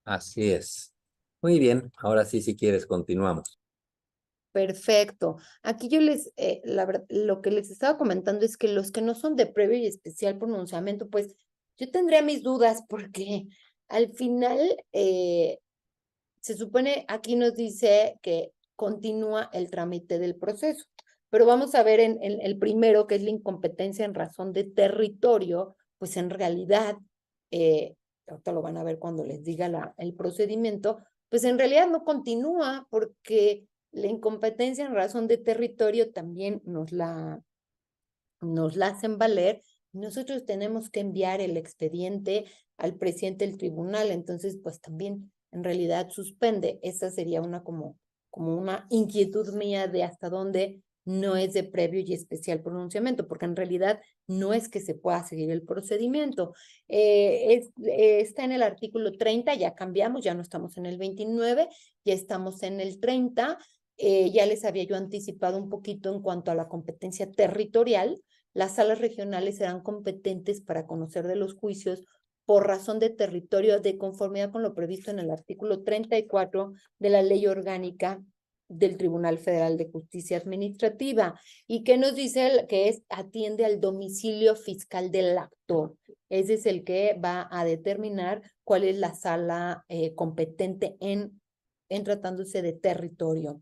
Así es. Muy bien, ahora sí, si quieres, continuamos. Perfecto. Aquí yo lo que les estaba comentando es que los que no son de previo y especial pronunciamiento, pues yo tendría mis dudas porque al final se supone, aquí nos dice que continúa el trámite del proceso, pero vamos a ver en el primero, que es la incompetencia en razón de territorio, pues en realidad, ahorita lo van a ver cuando les diga el procedimiento, pues en realidad no continúa porque la incompetencia en razón de territorio también nos la hacen valer. Nosotros tenemos que enviar el expediente al presidente del tribunal, entonces pues también en realidad suspende. Esa sería como una inquietud mía de hasta dónde no es de previo y especial pronunciamiento, porque en realidad no es que se pueda seguir el procedimiento. Está en el artículo 30, ya cambiamos, ya no estamos en el 29, ya estamos en el 30. Ya les había yo anticipado un poquito en cuanto a la competencia territorial. Las salas regionales serán competentes para conocer de los juicios por razón de territorio de conformidad con lo previsto en el artículo 34 de la Ley Orgánica del Tribunal Federal de Justicia Administrativa. ¿Y qué nos dice? Que atiende al domicilio fiscal del actor. Ese es el que va a determinar cuál es la sala competente en tratándose de territorio.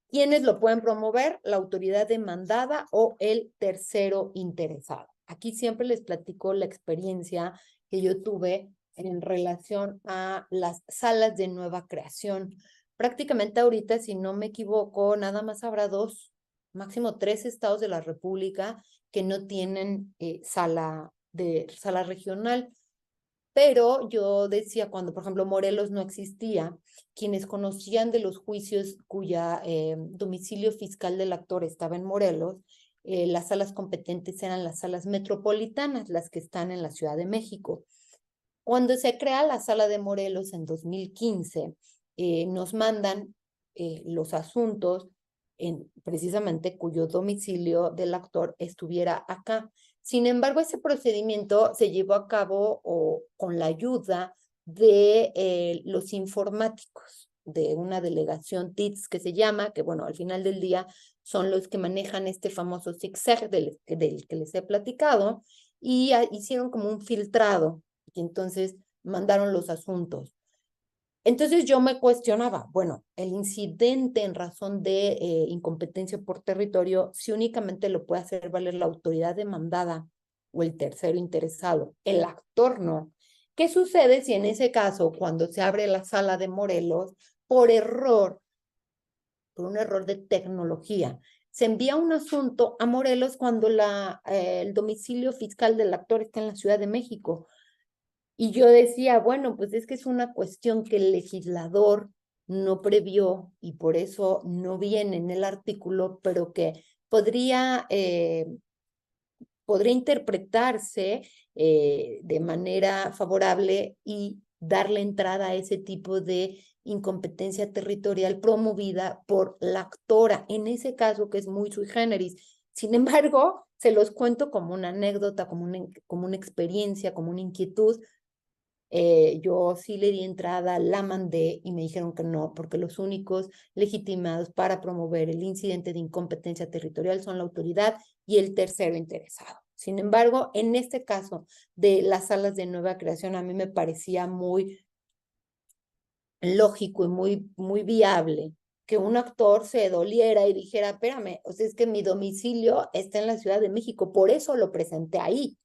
¿Quiénes lo pueden promover? La autoridad demandada o el tercero interesado. Aquí siempre les platico la experiencia que yo tuve en relación a las salas de nueva creación. Prácticamente ahorita, si no me equivoco, nada más habrá 2, máximo 3 estados de la República que no tienen sala regional. Pero yo decía, cuando por ejemplo Morelos no existía, quienes conocían de los juicios cuya domicilio fiscal del actor estaba en Morelos, las salas competentes eran las salas metropolitanas, las que están en la Ciudad de México. Cuando se crea la sala de Morelos en 2015, nos mandan los asuntos precisamente cuyo domicilio del actor estuviera acá. Sin embargo, ese procedimiento se llevó a cabo con la ayuda de los informáticos de una delegación TITS que se llama, que bueno, al final del día son los que manejan este famoso zigzag del que les he platicado, y hicieron como un filtrado, y entonces mandaron los asuntos. Entonces yo me cuestionaba, bueno, el incidente en razón de incompetencia por territorio, si únicamente lo puede hacer valer la autoridad demandada o el tercero interesado, el actor no. ¿Qué sucede si en ese caso, cuando se abre la sala de Morelos, por un error de tecnología, se envía un asunto a Morelos cuando el domicilio fiscal del actor está en la Ciudad de México? Y yo decía, bueno, pues es que es una cuestión que el legislador no previó y por eso no viene en el artículo, pero que podría interpretarse de manera favorable y darle entrada a ese tipo de incompetencia territorial promovida por la actora, en ese caso que es muy sui generis. Sin embargo, se los cuento como una anécdota, como una experiencia, como una inquietud. Yo sí le di entrada, la mandé y me dijeron que no, porque los únicos legitimados para promover el incidente de incompetencia territorial son la autoridad y el tercero interesado. Sin embargo, en este caso de las salas de nueva creación, a mí me parecía muy lógico y muy viable que un actor se doliera y dijera, espérame, o sea, es que mi domicilio está en la Ciudad de México, por eso lo presenté ahí.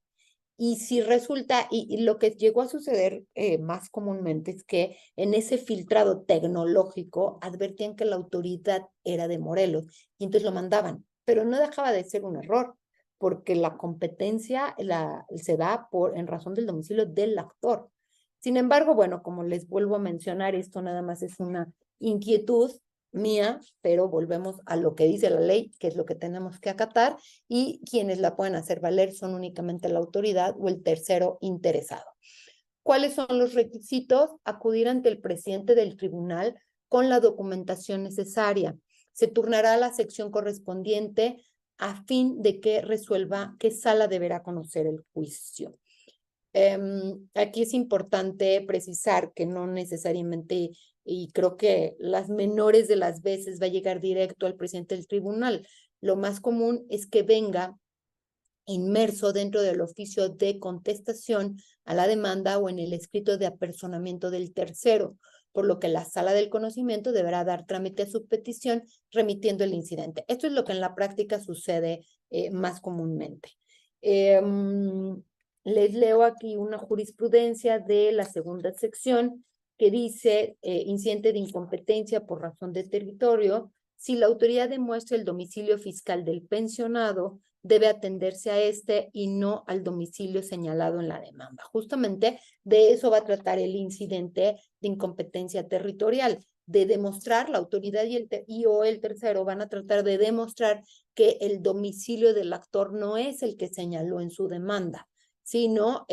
Y si resulta, y lo que llegó a suceder más comúnmente es que en ese filtrado tecnológico advertían que la autoridad era de Morelos y entonces lo mandaban, pero no dejaba de ser un error, porque la competencia se da en razón del domicilio del actor. Sin embargo, bueno, como les vuelvo a mencionar, esto nada más es una inquietud mía, pero volvemos a lo que dice la ley, que es lo que tenemos que acatar, y quienes la pueden hacer valer son únicamente la autoridad o el tercero interesado. ¿Cuáles son los requisitos? Acudir ante el presidente del tribunal con la documentación necesaria. Se turnará a la sección correspondiente a fin de que resuelva qué sala deberá conocer el juicio. Aquí es importante precisar que no necesariamente, y creo que las menores de las veces va a llegar directo al presidente del tribunal. Lo más común es que venga inmerso dentro del oficio de contestación a la demanda o en el escrito de apersonamiento del tercero, por lo que la sala del conocimiento deberá dar trámite a su petición remitiendo el incidente. Esto es lo que en la práctica sucede más comúnmente. Les leo aquí una jurisprudencia de la segunda sección que dice incidente de incompetencia por razón de territorio. Si la autoridad demuestra el domicilio fiscal del pensionado, debe atenderse a este y no al domicilio señalado en la demanda. Justamente de eso va a tratar el incidente de incompetencia territorial, de demostrar, la autoridad o el tercero van a tratar de demostrar que el domicilio del actor no es el que señaló en su demanda, sino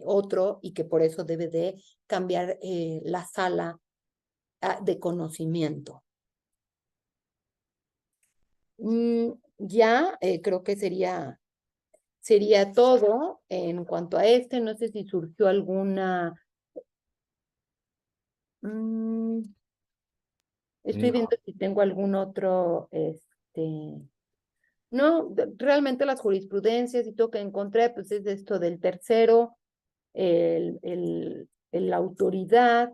otro, y que por eso debe de cambiar la sala de conocimiento. Ya creo que sería todo en cuanto a este. No sé si surgió alguna. Estoy No, viendo si tengo algún otro. No, realmente las jurisprudencias y todo que encontré, pues es esto del tercero, la autoridad.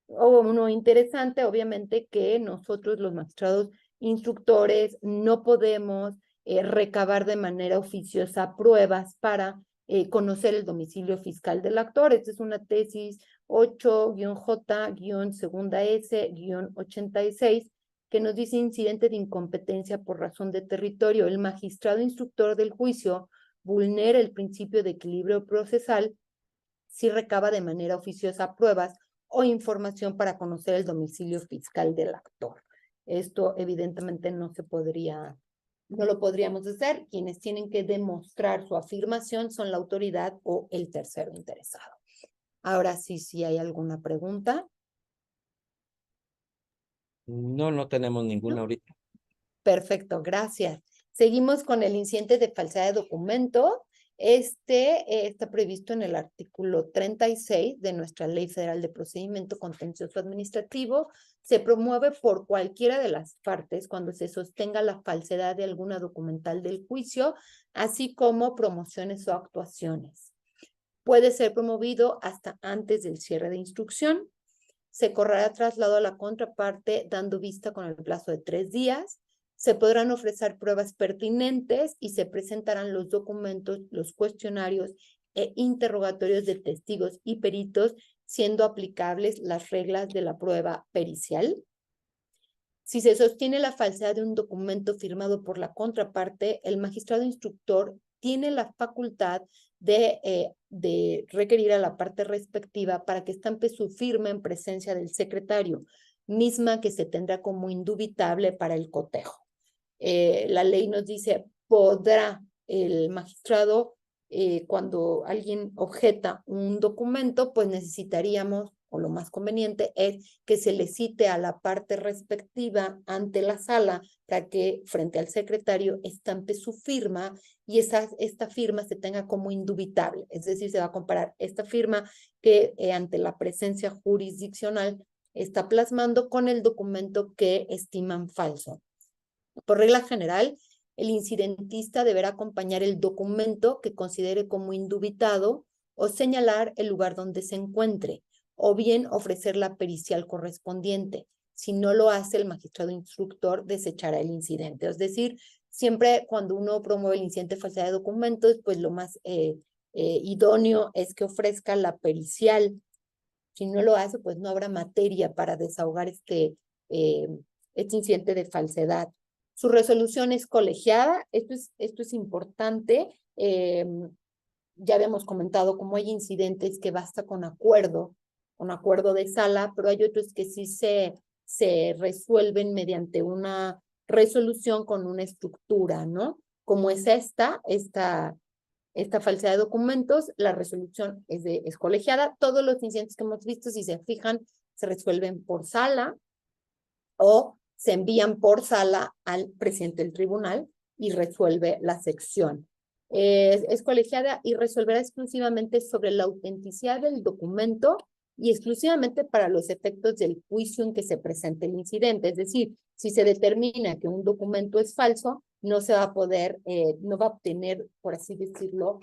O uno interesante, obviamente, que nosotros los magistrados instructores no podemos recabar de manera oficiosa pruebas para conocer el domicilio fiscal del actor. Esta es una tesis 8-J-2S-86, que nos dice incidente de incompetencia por razón de territorio. El magistrado instructor del juicio vulnera el principio de equilibrio procesal si recaba de manera oficiosa pruebas o información para conocer el domicilio fiscal del actor. Esto evidentemente no lo podríamos hacer. Quienes tienen que demostrar su afirmación son la autoridad o el tercero interesado. Ahora sí, si hay alguna pregunta. No, no tenemos ninguna ahorita. Perfecto, gracias. Seguimos con el incidente de falsedad de documento. Está previsto en el artículo 36 de nuestra Ley Federal de Procedimiento Contencioso Administrativo. Se promueve por cualquiera de las partes cuando se sostenga la falsedad de alguna documental del juicio, así como promociones o actuaciones. Puede ser promovido hasta antes del cierre de instrucción. Se correrá traslado a la contraparte dando vista con el plazo de 3 días. Se podrán ofrecer pruebas pertinentes y se presentarán los documentos, los cuestionarios e interrogatorios de testigos y peritos, siendo aplicables las reglas de la prueba pericial. Si se sostiene la falsedad de un documento firmado por la contraparte, el magistrado instructor tiene la facultad de requerir a la parte respectiva para que estampe su firma en presencia del secretario, misma que se tendrá como indubitable para el cotejo. La ley nos dice, podrá el magistrado, cuando alguien objeta un documento, pues necesitaríamos, o lo más conveniente es que se le cite a la parte respectiva ante la sala para que frente al secretario estampe su firma y esta firma se tenga como indubitable. Es decir, se va a comparar esta firma que ante la presencia jurisdiccional está plasmando con el documento que estiman falso. Por regla general, el incidentista deberá acompañar el documento que considere como indubitado o señalar el lugar donde se encuentre, o bien ofrecer la pericial correspondiente. Si no lo hace, el magistrado instructor desechará el incidente. Es decir, siempre cuando uno promueve el incidente de falsedad de documentos, pues lo más idóneo es que ofrezca la pericial. Si no lo hace, pues no habrá materia para desahogar este incidente de falsedad. Su resolución es colegiada. Esto es importante. Ya habíamos comentado cómo hay incidentes que basta con acuerdo de sala, pero hay otros que sí se resuelven mediante una resolución con una estructura, ¿no? Como es esta falsedad de documentos, la resolución es colegiada. Todos los incidentes que hemos visto, si se fijan, se resuelven por sala o se envían por sala al presidente del tribunal y resuelve la sección. Es colegiada y resolverá exclusivamente sobre la autenticidad del documento y exclusivamente para los efectos del juicio en que se presente el incidente. Es decir, si se determina que un documento es falso, no se va a poder, no va a obtener, por así decirlo,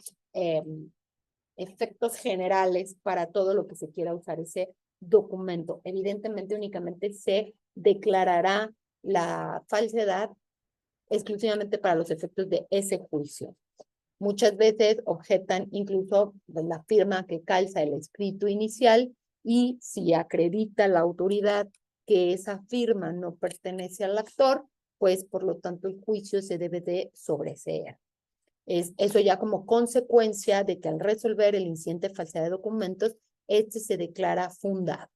efectos generales para todo lo que se quiera usar ese documento. Evidentemente, únicamente se declarará la falsedad exclusivamente para los efectos de ese juicio. Muchas veces objetan incluso la firma que calza el escrito inicial y si acredita la autoridad que esa firma no pertenece al actor, pues por lo tanto el juicio se debe de sobreseer. Eso ya como consecuencia de que al resolver el incidente de falsedad de documentos, se declara fundado.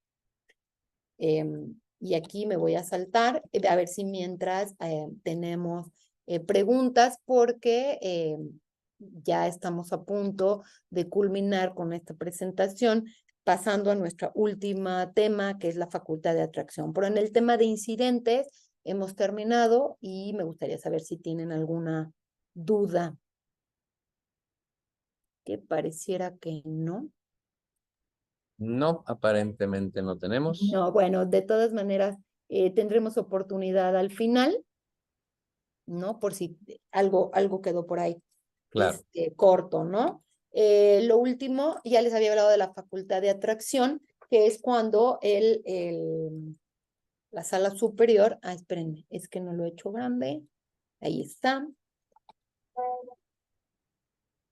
Y aquí me voy a saltar, a ver si mientras tenemos preguntas, porque ya estamos a punto de culminar con esta presentación, pasando a nuestro último tema, que es la facultad de atracción. Pero en el tema de incidentes hemos terminado y me gustaría saber si tienen alguna duda. Que pareciera que no. No, aparentemente no tenemos. No, bueno, de todas maneras, tendremos oportunidad al final, ¿no? Por si algo quedó por ahí Claro. corto, ¿no? Lo último, ya les había hablado de la facultad de atracción, que es cuando la sala superior, espérenme, es que no lo he hecho grande, ahí está.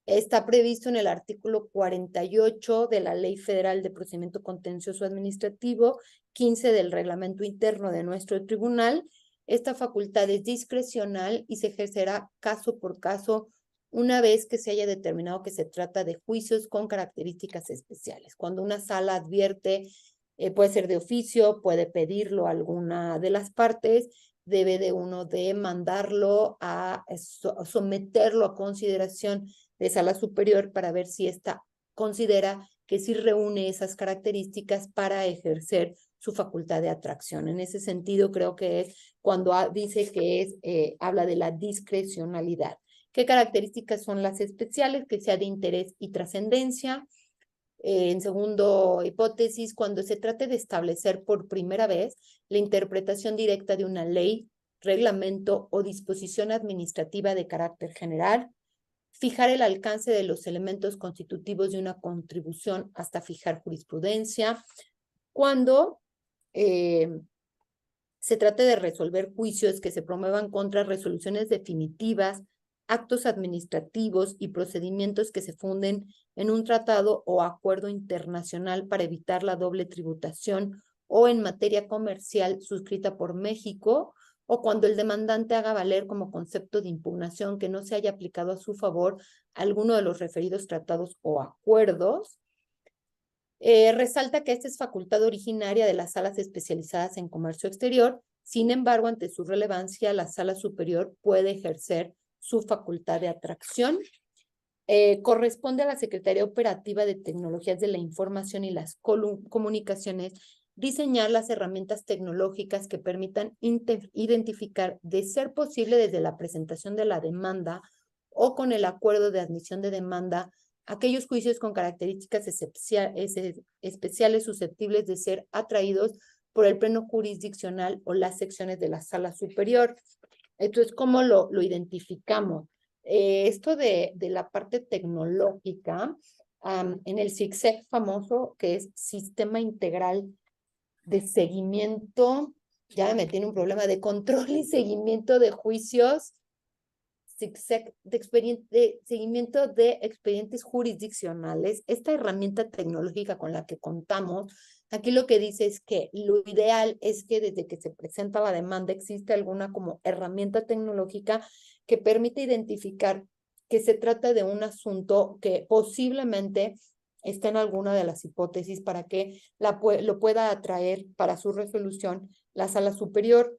Está previsto en el artículo 48 de la Ley Federal de Procedimiento Contencioso Administrativo, 15 del reglamento interno de nuestro tribunal. Esta facultad es discrecional y se ejercerá caso por caso una vez que se haya determinado que se trata de juicios con características especiales. Cuando una sala advierte, puede ser de oficio, puede pedirlo a alguna de las partes, debe de uno de mandarlo a someterlo a consideración de sala superior para ver si ésta considera que sí reúne esas características para ejercer su facultad de atracción. En ese sentido, creo que es cuando dice que habla de la discrecionalidad. ¿Qué características son las especiales? Que sea de interés y trascendencia. En segundo hipótesis, cuando se trate de establecer por primera vez la interpretación directa de una ley, reglamento o disposición administrativa de carácter general, fijar el alcance de los elementos constitutivos de una contribución hasta fijar jurisprudencia, cuando se trate de resolver juicios que se promuevan contra resoluciones definitivas, actos administrativos y procedimientos que se funden en un tratado o acuerdo internacional para evitar la doble tributación o en materia comercial suscrita por México, o cuando el demandante haga valer como concepto de impugnación que no se haya aplicado a su favor alguno de los referidos tratados o acuerdos. Resalta que esta es facultad originaria de las salas especializadas en comercio exterior. Sin embargo, ante su relevancia, la sala superior puede ejercer su facultad de atracción. Corresponde a la Secretaría Operativa de Tecnologías de la Información y las Comunicaciones diseñar las herramientas tecnológicas que permitan identificar, de ser posible desde la presentación de la demanda o con el acuerdo de admisión de demanda, aquellos juicios con características especiales susceptibles de ser atraídos por el pleno jurisdiccional o las secciones de la sala superior. Entonces, ¿cómo lo identificamos? Esto de la parte tecnológica, en el SICSEC famoso, que es Sistema Integral de Seguimiento, ya me metí en un problema de control y seguimiento de juicios, SICSEC de seguimiento de expedientes jurisdiccionales. Esta herramienta tecnológica con la que contamos, aquí lo que dice es que lo ideal es que desde que se presenta la demanda existe alguna como herramienta tecnológica que permite identificar que se trata de un asunto que posiblemente está en alguna de las hipótesis para que lo pueda atraer para su resolución la sala superior,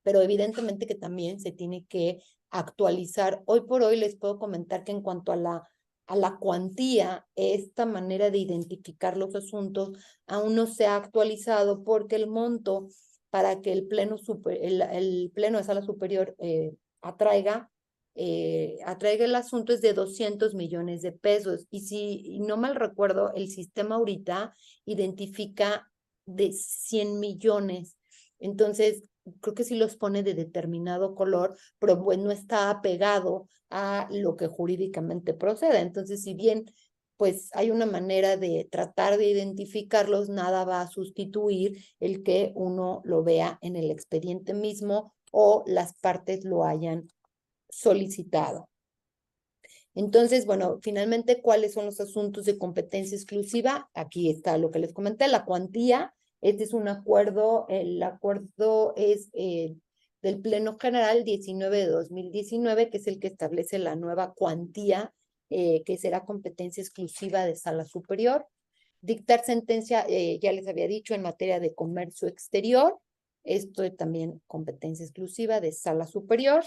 pero evidentemente que también se tiene que actualizar. Hoy por hoy les puedo comentar que en cuanto a la cuantía, esta manera de identificar los asuntos aún no se ha actualizado porque el monto para que el pleno de sala superior atraiga el asunto es de 200 millones de pesos. Y si no mal recuerdo, el sistema ahorita identifica de 100 millones. Entonces, creo que sí los pone de determinado color, pero pues no está apegado a lo que jurídicamente procede. Entonces, si bien pues hay una manera de tratar de identificarlos, nada va a sustituir el que uno lo vea en el expediente mismo o las partes lo hayan solicitado. Entonces, bueno, finalmente, ¿cuáles son los asuntos de competencia exclusiva? Aquí está lo que les comenté, la cuantía. Este es un acuerdo, el acuerdo es del Pleno General 19 de 2019, que es el que establece la nueva cuantía, que será competencia exclusiva de sala superior. Dictar sentencia, ya les había dicho, en materia de comercio exterior. Esto es también competencia exclusiva de sala superior.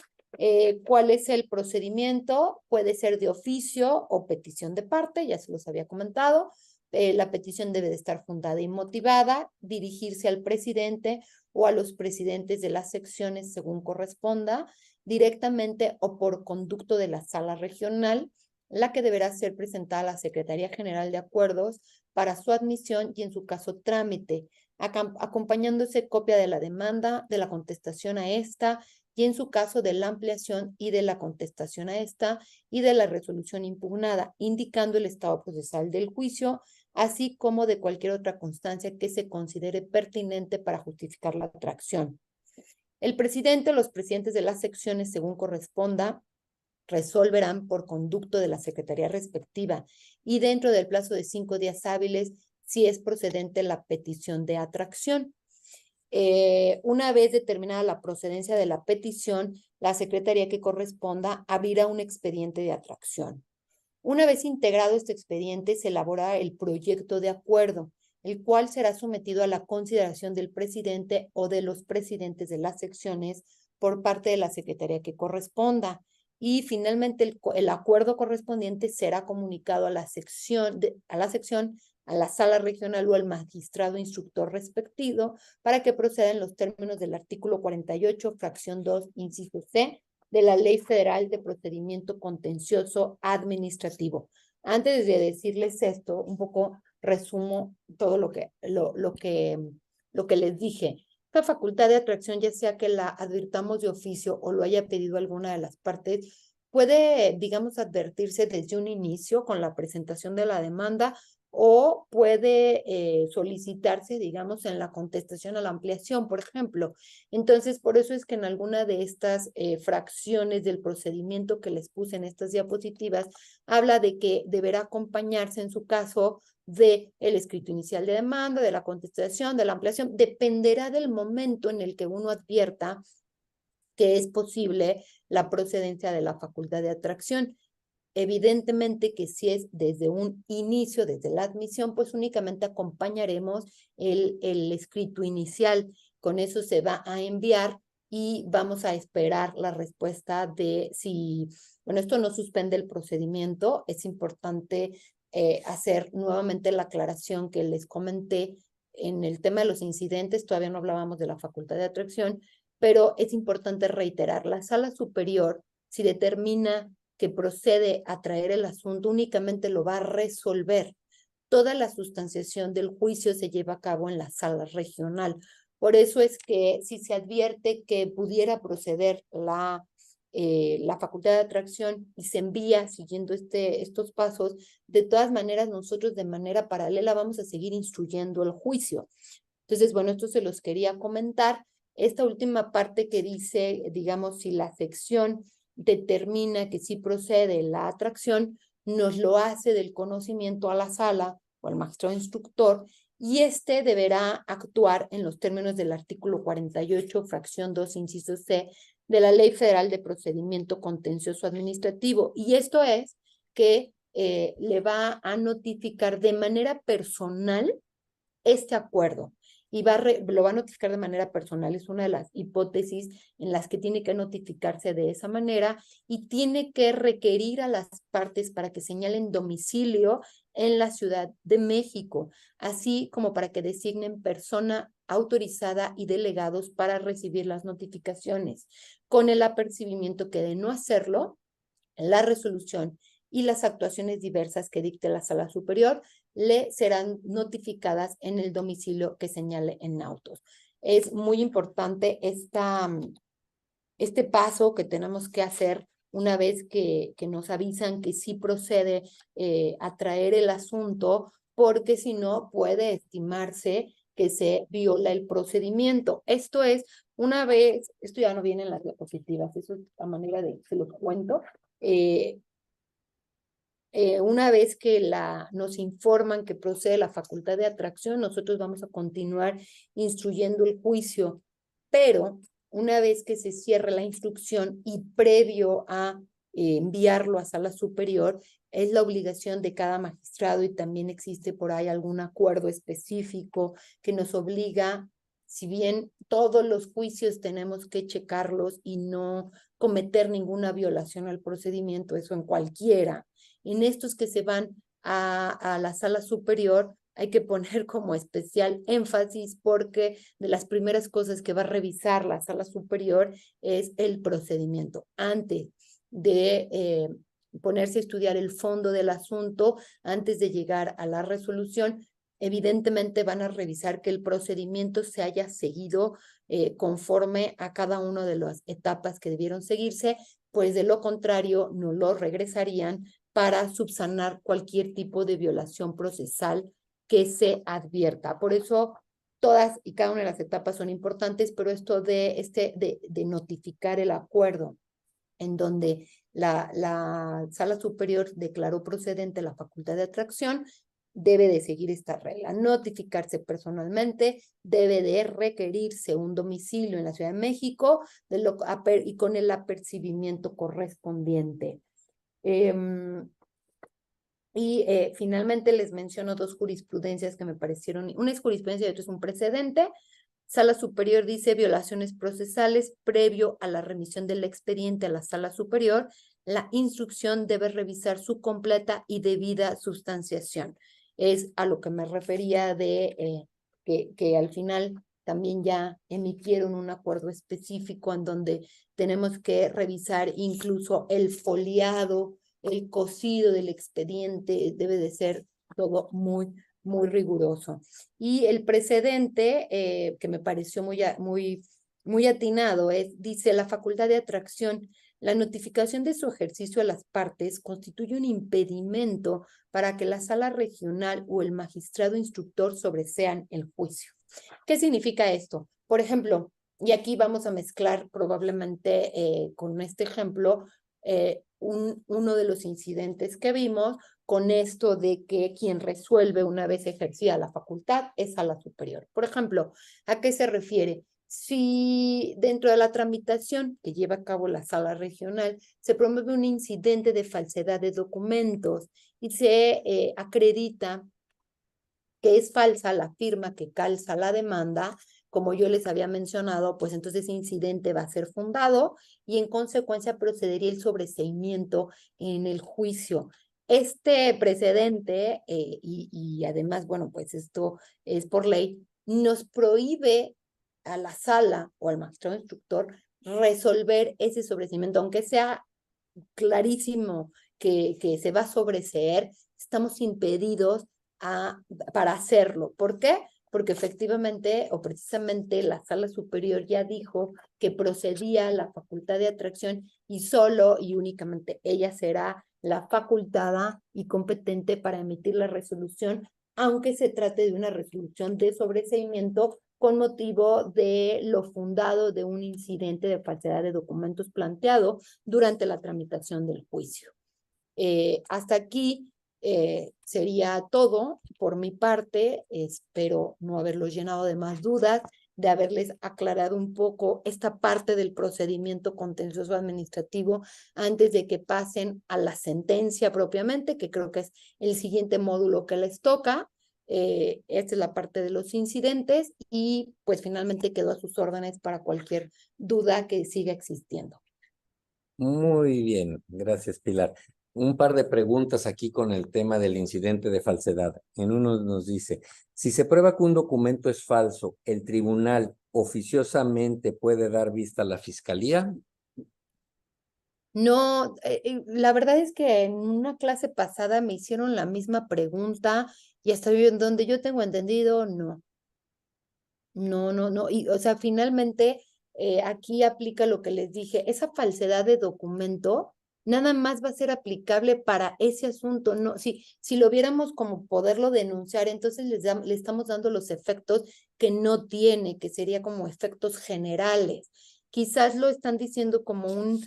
¿Cuál es el procedimiento? Puede ser de oficio o petición de parte, ya se los había comentado. La petición debe de estar fundada y motivada, dirigirse al presidente o a los presidentes de las secciones según corresponda, directamente o por conducto de la sala regional, la que deberá ser presentada a la Secretaría General de Acuerdos para su admisión y en su caso trámite, acompañándose copia de la demanda, de la contestación a esta, y en su caso de la ampliación y de la contestación a esta y de la resolución impugnada, indicando el estado procesal del juicio, así como de cualquier otra constancia que se considere pertinente para justificar la atracción. El presidente o los presidentes de las secciones, según corresponda, resolverán por conducto de la secretaría respectiva y dentro del plazo de 5 días hábiles si es procedente la petición de atracción. Una vez determinada la procedencia de la petición, la secretaría que corresponda abrirá un expediente de atracción. Una vez integrado este expediente, se elaborará el proyecto de acuerdo, el cual será sometido a la consideración del presidente o de los presidentes de las secciones por parte de la secretaría que corresponda. y finalmente el acuerdo correspondiente será comunicado a la sección, a la sala regional o al magistrado instructor respectivo para que proceda en los términos del artículo 48, fracción 2, inciso C, de la Ley Federal de Procedimiento Contencioso Administrativo. Antes de decirles esto, un poco resumo todo lo que les dije. La facultad de atracción, ya sea que la advirtamos de oficio o lo haya pedido alguna de las partes, puede, digamos, advertirse desde un inicio con la presentación de la demanda o puede solicitarse, digamos, en la contestación a la ampliación, por ejemplo. Entonces, por eso es que en alguna de estas fracciones del procedimiento que les puse en estas diapositivas, habla de que deberá acompañarse en su caso del escrito inicial de demanda, de la contestación, de la ampliación, dependerá del momento en el que uno advierta que es posible la procedencia de la facultad de atracción. Evidentemente que si es desde un inicio, desde la admisión, pues únicamente acompañaremos el escrito inicial. Con eso se va a enviar y vamos a esperar la respuesta de si, bueno, esto no suspende el procedimiento, es importante hacer nuevamente la aclaración que les comenté en el tema de los incidentes, todavía no hablábamos de la facultad de atracción, pero es importante reiterar, la sala superior, si determina que procede a traer el asunto, únicamente lo va a resolver. Toda la sustanciación del juicio se lleva a cabo en la sala regional. Por eso es que si se advierte que pudiera proceder la facultad de atracción y se envía siguiendo estos pasos, de todas maneras nosotros de manera paralela vamos a seguir instruyendo el juicio. Entonces, bueno, esto se los quería comentar. Esta última parte que dice, digamos, si la sección determina que sí procede la atracción, nos lo hace del conocimiento a la sala o al magistrado instructor y este deberá actuar en los términos del artículo 48, fracción 2, inciso C, de la Ley Federal de Procedimiento Contencioso Administrativo. Y esto es que le va a notificar de manera personal este acuerdo y lo va a notificar de manera personal. Es una de las hipótesis en las que tiene que notificarse de esa manera y tiene que requerir a las partes para que señalen domicilio en la Ciudad de México, así como para que designen persona autorizada y delegados para recibir las notificaciones, con el apercibimiento que de no hacerlo, la resolución y las actuaciones diversas que dicte la sala superior le serán notificadas en el domicilio que señale en autos. Es muy importante este paso que tenemos que hacer una vez que nos avisan que sí procede a traer el asunto, porque si no puede estimarse que se viola el procedimiento. Esto es, una vez, esto ya no viene en las diapositivas, eso es la manera de, se los cuento, una vez que nos informan que procede la facultad de atracción, nosotros vamos a continuar instruyendo el juicio, pero una vez que se cierre la instrucción y previo a enviarlo a sala superior, es la obligación de cada magistrado y también existe por ahí algún acuerdo específico que nos obliga, si bien todos los juicios tenemos que checarlos y no cometer ninguna violación al procedimiento, eso en cualquiera. En estos que se van a la sala superior hay que poner como especial énfasis porque de las primeras cosas que va a revisar la sala superior es el procedimiento. Antes de ponerse a estudiar el fondo del asunto, antes de llegar a la resolución, evidentemente van a revisar que el procedimiento se haya seguido conforme a cada una de las etapas que debieron seguirse, pues de lo contrario no lo regresarían para subsanar cualquier tipo de violación procesal que se advierta. Por eso todas y cada una de las etapas son importantes, pero esto de notificar el acuerdo en donde la sala superior declaró procedente la facultad de atracción, debe de seguir esta regla, notificarse personalmente, debe de requerirse un domicilio en la Ciudad de México y con el apercibimiento correspondiente. Finalmente les menciono dos jurisprudencias que me parecieron, una es jurisprudencia y otra es un precedente. Sala superior dice violaciones procesales previo a la remisión del expediente a la sala superior. La instrucción debe revisar su completa y debida sustanciación. Es a lo que me refería de que al final también ya emitieron un acuerdo específico en donde tenemos que revisar incluso el foliado, el cosido del expediente, debe de ser todo muy riguroso. Y el precedente, que me pareció muy atinado, dice, la facultad de atracción, la notificación de su ejercicio a las partes constituye un impedimento para que la sala regional o el magistrado instructor sobresean el juicio. ¿Qué significa esto? Por ejemplo, y aquí vamos a mezclar probablemente con este ejemplo uno de los incidentes que vimos con esto de que quien resuelve una vez ejercida la facultad es sala superior. Por ejemplo, ¿a qué se refiere? Si dentro de la tramitación que lleva a cabo la sala regional se promueve un incidente de falsedad de documentos y se acredita que es falsa la firma que calza la demanda, como yo les había mencionado, pues entonces ese incidente va a ser fundado y en consecuencia procedería el sobreseimiento en el juicio. Este precedente, y además, bueno, pues esto es por ley, nos prohíbe a la sala o al magistrado instructor resolver ese sobreseimiento, aunque sea clarísimo que se va a sobreseer, estamos impedidos para hacerlo. ¿Por qué? Porque efectivamente o precisamente la sala superior ya dijo que procedía la facultad de atracción y solo y únicamente ella será la facultada y competente para emitir la resolución, aunque se trate de una resolución de sobreseimiento con motivo de lo fundado de un incidente de falsedad de documentos planteado durante la tramitación del juicio. Hasta aquí sería todo por mi parte. Espero no haberlos llenado de más dudas, de haberles aclarado un poco esta parte del procedimiento contencioso administrativo antes de que pasen a la sentencia propiamente, que creo que es el siguiente módulo que les toca. Esta es la parte de los incidentes y pues finalmente quedo a sus órdenes para cualquier duda que siga existiendo. Muy bien, gracias, Pilar. Un par de preguntas aquí con el tema del incidente de falsedad. En uno nos dice, si se prueba que un documento es falso, ¿el tribunal oficiosamente puede dar vista a la fiscalía? No, la verdad es que en una clase pasada me hicieron la misma pregunta y hasta donde yo tengo entendido, no. No. Y, o sea, finalmente aquí aplica lo que les dije. Esa falsedad de documento nada más va a ser aplicable para ese asunto. No, si lo viéramos como poderlo denunciar, entonces le estamos dando los efectos que no tiene, que sería como efectos generales. Quizás lo están diciendo como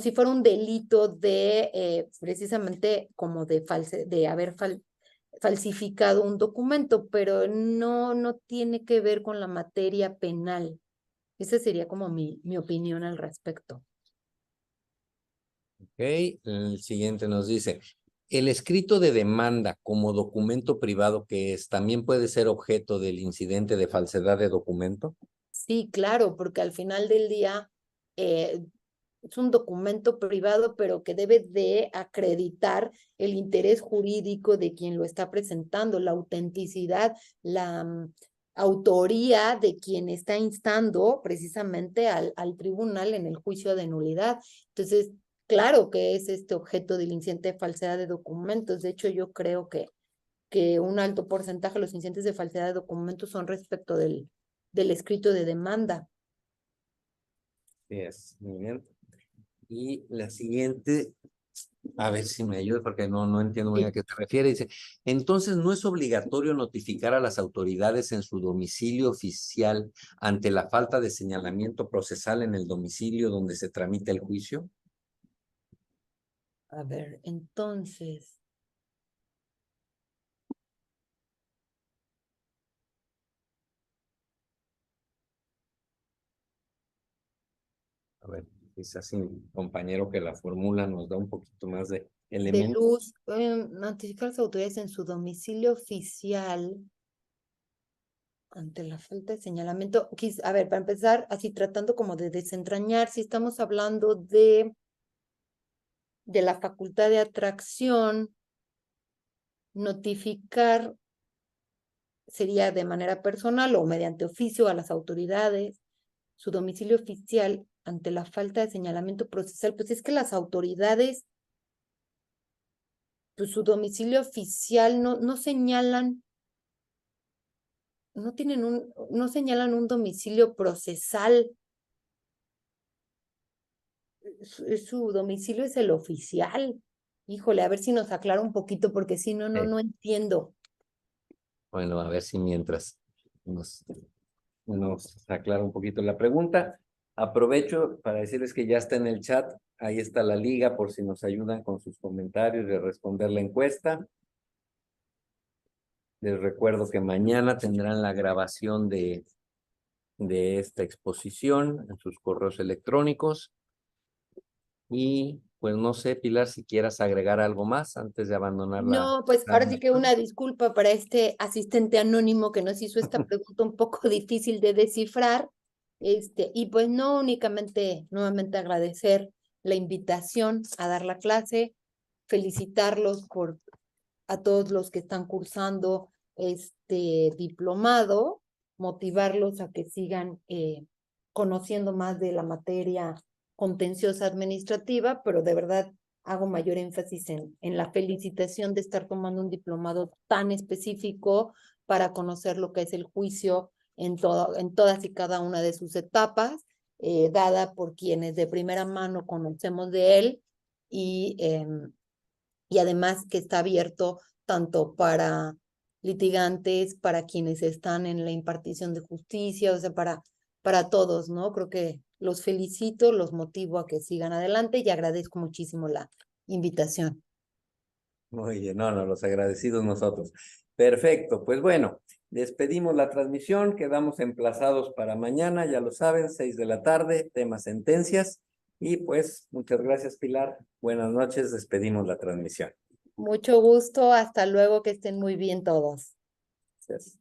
si fuera un delito de precisamente como de haber falsificado un documento, pero no tiene que ver con la materia penal. Esa sería como mi opinión al respecto. Ok, el siguiente nos dice, ¿el escrito de demanda como documento privado que es también puede ser objeto del incidente de falsedad de documento? Sí, claro, porque al final del día eh, es un documento privado, pero que debe de acreditar el interés jurídico de quien lo está presentando, la autenticidad, la autoría de quien está instando precisamente al tribunal en el juicio de nulidad. Entonces, claro que es este objeto del incidente de falsedad de documentos. De hecho, yo creo que un alto porcentaje de los incidentes de falsedad de documentos son respecto del escrito de demanda. Muy bien. Y la siguiente, a ver si me ayuda porque no entiendo muy bien a qué se refiere. Dice, entonces no es obligatorio notificar a las autoridades en su domicilio oficial ante la falta de señalamiento procesal en el domicilio donde se tramita el juicio. A ver, entonces, A ver, quizás mi compañero que la formula nos da un poquito más de de elementos. luz, notificar a las autoridades en su domicilio oficial ante la falta de señalamiento. A ver, para empezar, así tratando como de desentrañar, si estamos hablando de la facultad de atracción, notificar sería de manera personal o mediante oficio a las autoridades, su domicilio oficial ante la falta de señalamiento procesal. Pues es que las autoridades, pues su domicilio oficial no señalan, no señalan un domicilio procesal. Su domicilio es el oficial. Híjole, a ver si nos aclara un poquito, porque si no, no entiendo. Bueno, a ver si mientras nos aclara un poquito la pregunta. Aprovecho para decirles que ya está en el chat, ahí está la liga por si nos ayudan con sus comentarios de responder la encuesta. Les recuerdo que mañana tendrán la grabación de esta exposición en sus correos electrónicos. Y pues no sé, Pilar, si quieras agregar algo más antes de abandonar la... No, pues ahora sí que una disculpa para este asistente anónimo que nos hizo esta pregunta un poco difícil de descifrar. Y pues no únicamente nuevamente agradecer la invitación a dar la clase, felicitarlos a todos los que están cursando este diplomado, motivarlos a que sigan conociendo más de la materia contenciosa administrativa, pero de verdad hago mayor énfasis en la felicitación de estar tomando un diplomado tan específico para conocer lo que es el juicio en todas y cada una de sus etapas, dada por quienes de primera mano conocemos de él y además que está abierto tanto para litigantes, para quienes están en la impartición de justicia, o sea, para todos, ¿no? Creo que los felicito, los motivo a que sigan adelante y agradezco muchísimo la invitación. Muy bien, no, los agradecidos nosotros. Perfecto, pues bueno, despedimos la transmisión, quedamos emplazados para mañana, ya lo saben, 6 de la tarde, tema sentencias. Y pues, muchas gracias, Pilar. Buenas noches, despedimos la transmisión. Mucho gusto, hasta luego, que estén muy bien todos. Gracias.